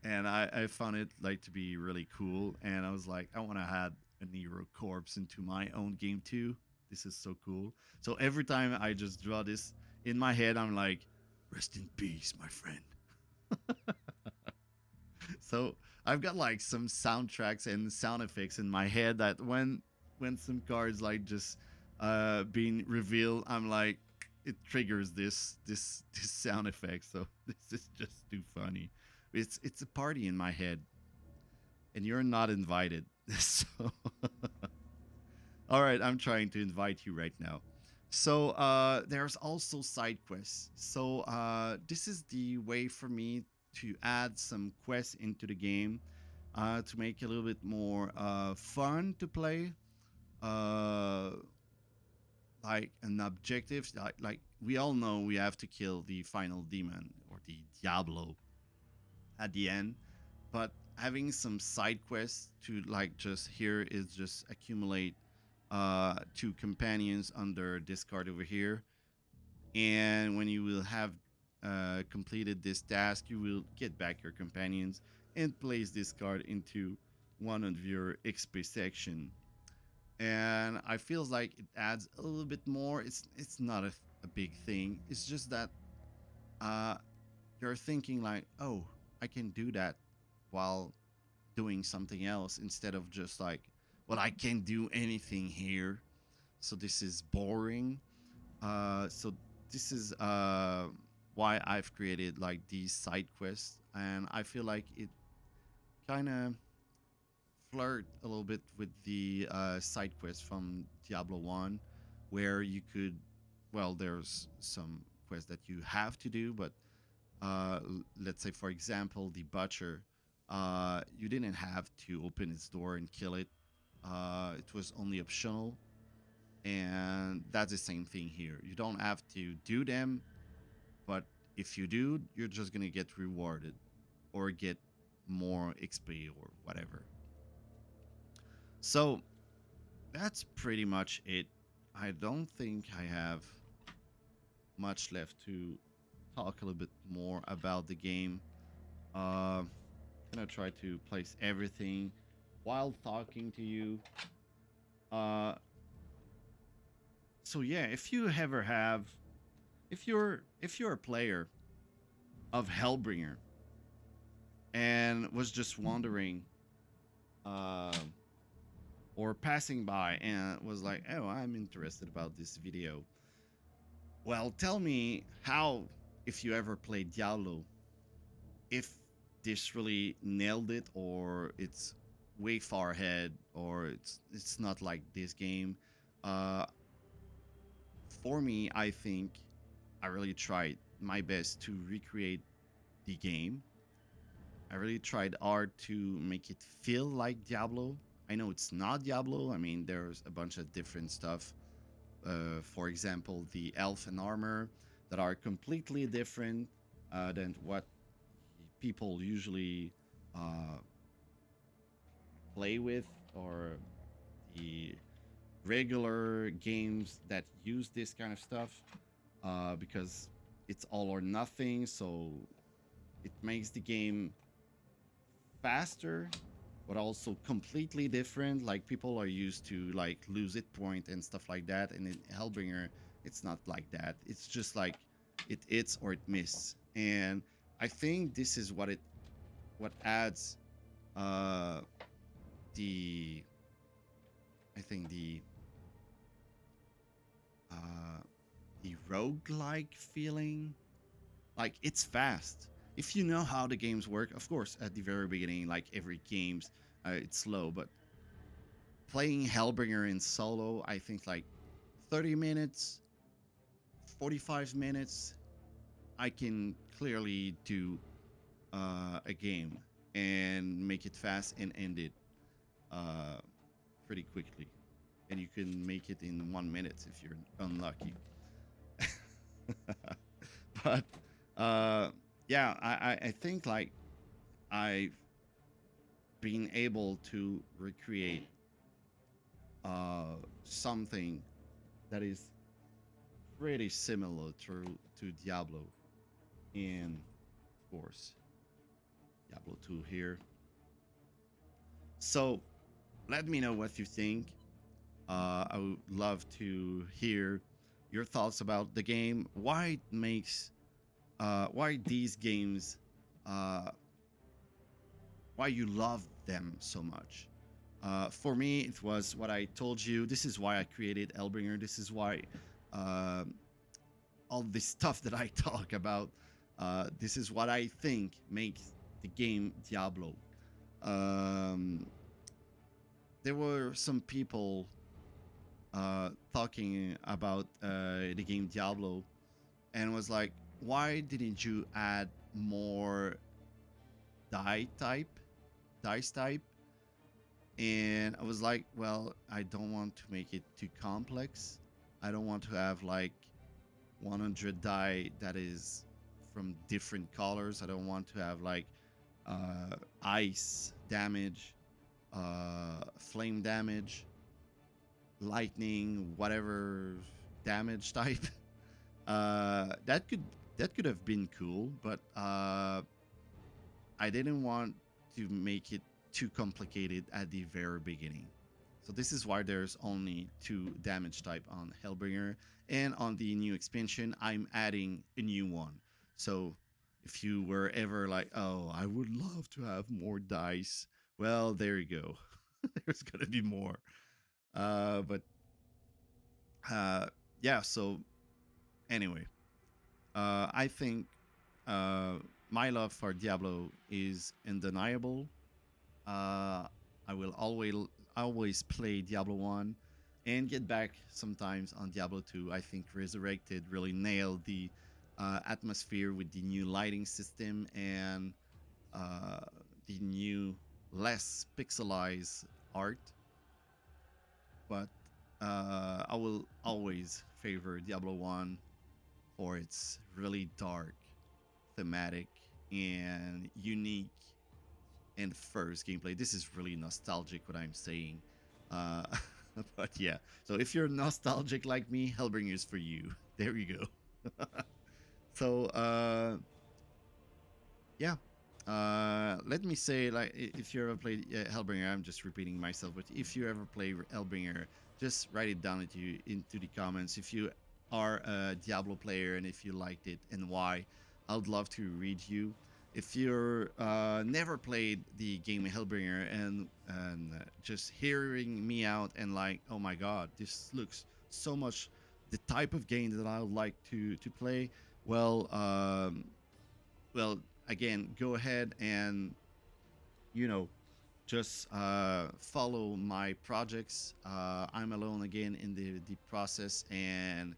[SPEAKER 1] I found it like to be really cool, and I was like, I want to add a Nero corpse into my own game too. This is so cool. So every time I just draw this in my head, I'm like, "Rest in peace, my friend." So I've got like some soundtracks and sound effects in my head that when some cards like just being revealed, I'm like, it triggers this sound effect. So this is just too funny. It's a party in my head, and you're not invited. So all right, I'm trying to invite you right now. So there's also side quests. So this is the way for me to add some quests into the game to make it a little bit more fun to play. Uh, like an objective, like we all know we have to kill the final demon or the Diablo at the end, but having some side quests to like just here is just accumulate two companions under this card over here, and when you will have completed this task, you will get back your companions and place this card into one of your XP section. And I feels like it adds a little bit more. It's not a big thing. It's just that uh, you're thinking like, oh, I can do that while doing something else instead of just like, well, I can't do anything here, so this is boring. So this is why I've created like these side quests, and I feel like it kind of flirt a little bit with the side quests from Diablo 1, where you could, well, there's some quests that you have to do, but let's say, for example, the butcher, you didn't have to open its door and kill it. It was only optional, and that's the same thing here. You don't have to do them, but if you do, you're just gonna get rewarded or get more XP or whatever. So that's pretty much it. I don't think I have much left to talk a little bit more about the game. Gonna try to place everything while talking to you. Uh, so yeah, if you ever have, if you're a player of Hellbringer and was just wondering, uh, or passing by and was like, oh, I'm interested about this video. Well, tell me how, if you ever played Diablo, if this really nailed it, or it's way far ahead, or it's not like this game. Uh, for me, I think I really tried my best to recreate the game. I really tried hard to make it feel like Diablo. I know it's not Diablo. I mean, there's a bunch of different stuff. For example, the elf and armor that are completely different than what people usually uh, play with, or the regular games that use this kind of stuff, because it's all or nothing. So it makes the game faster, but also completely different. Like people are used to like lose it point and stuff like that, and in Hellbringer, it's not like that. It's just like it hits or it miss, and I think this is what adds uh the I think uh the roguelike feeling. Like, it's fast. If you know how the games work, of course, at the very beginning, like every game's, it's slow. But playing Hellbringer in solo, I think like 30 minutes, 45 minutes, I can clearly do a game and make it fast and end it uh, pretty quickly. And you can make it in 1 minute if you're unlucky. But yeah, I think like I've been able to recreate something that is pretty similar to Diablo, and of course Diablo 2 here. So let me know what you think. I would love to hear your thoughts about the game. Why it makes why these games why you love them so much. For me, it was what I told you. This is why I created Hellbringer. This is why uh, all this stuff that I talk about. This is what I think makes the game Diablo. Um, there were some people talking about the game Diablo, and was like, why didn't you add more die type, dice type? And I was like, well, I don't want to make it too complex. I don't want to have like 100 die that is from different colors. I don't want to have like ice damage, flame damage, lightning, whatever damage type. That could have been cool, but I didn't want to make it too complicated at the very beginning. So this is why there's only 2 damage type on Hellbringer, and on the new expansion I'm adding a new one. So if you were ever like, oh, I would love to have more dice, well, there you go. There's gonna be more. But yeah, so anyway, I think uh, my love for Diablo is undeniable. I will always play Diablo 1 and get back sometimes on Diablo 2. I think Resurrected really nailed the atmosphere with the new lighting system and uh, the new, less pixelized art. But I will always favor Diablo 1 for its really dark, thematic, and unique and first gameplay. This is really nostalgic what I'm saying. Uh, but yeah, so if you're nostalgic like me, Hellbringer is for you. There you go. So yeah, let me say, like, if you ever played Hellbringer, I'm just repeating myself, but if you ever play Hellbringer, just write it down into the comments. If you are a Diablo player and if you liked it and why, I would love to read you. If you're never played the game Hellbringer and just hearing me out and like, oh my god, this looks so much the type of game that I would like to play, well, well, again, go ahead and, you know, just follow my projects. I'm alone again in the process, and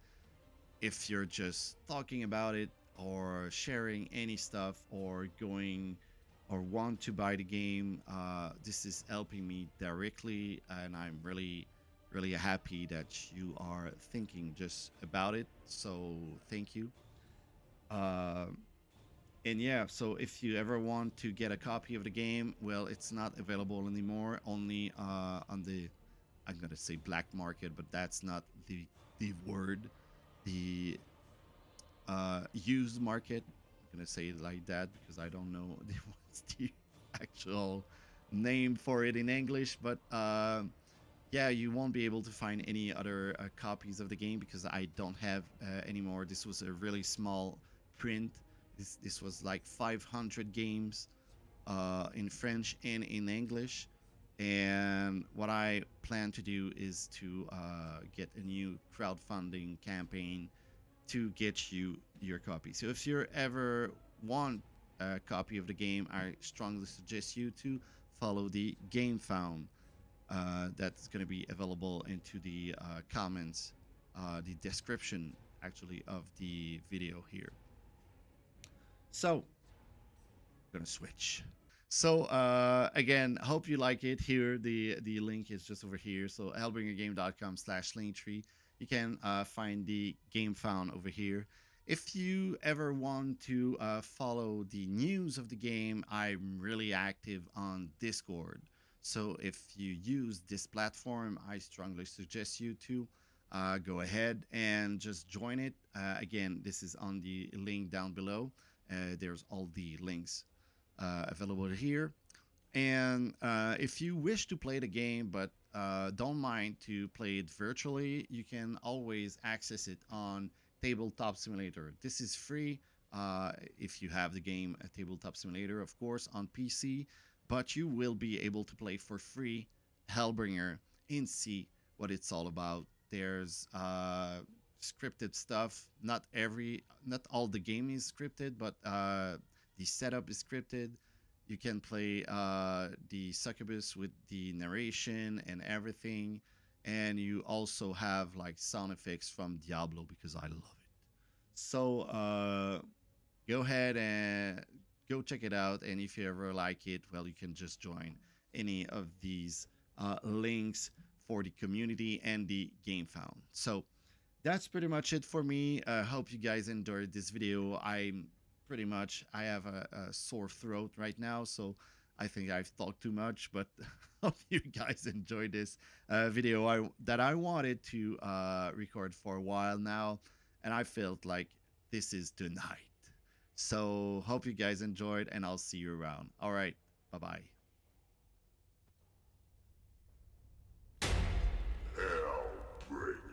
[SPEAKER 1] if you're just talking about it or sharing any stuff or going or want to buy the game, this is helping me directly, and I'm really happy that you are thinking just about it. So thank you. Um and yeah, so if you ever want to get a copy of the game, well, it's not available anymore. Only on the, I'm gonna say black market, but that's not the word. The used market. I'm gonna say it like that because I don't know what's the actual name for it in English. But yeah, you won't be able to find any other copies of the game because I don't have anymore. This was a really small print. This was like 500 games in French and in English. And what I plan to do is to get a new crowdfunding campaign to get you your copy. So if you ever want a copy of the game, I strongly suggest you to follow the Gamefound. That's going to be available into the comments, the description actually of the video here. So, I'm gonna switch. So again, hope you like it. Here, the link is just over here. So hellbringergame.com/linktree. You can find the Gamefound over here. If you ever want to follow the news of the game, I'm really active on Discord. So if you use this platform, I strongly suggest you to go ahead and just join it. Again, this is on the link down below. There's all the links available here. And if you wish to play the game but don't mind to play it virtually, you can always access it on Tabletop Simulator. This is free if you have the game Tabletop Simulator, of course, on PC, but you will be able to play for free Hellbringer and see what it's all about. There's scripted stuff. Not all the game is scripted, but the setup is scripted. You can play the succubus with the narration and everything, and you also have like sound effects from Diablo because I love it. So go ahead and go check it out, and if you ever like it, well, you can just join any of these links for the community and the Gamefound. So that's pretty much it for me. Hope you guys enjoyed this video. I have a sore throat right now, so I think I've talked too much, but hope you guys enjoyed this video that I wanted to record for a while now, and I felt like this is tonight. So hope you guys enjoyed, and I'll see you around. All right, bye-bye.
[SPEAKER 2] Hellbringer.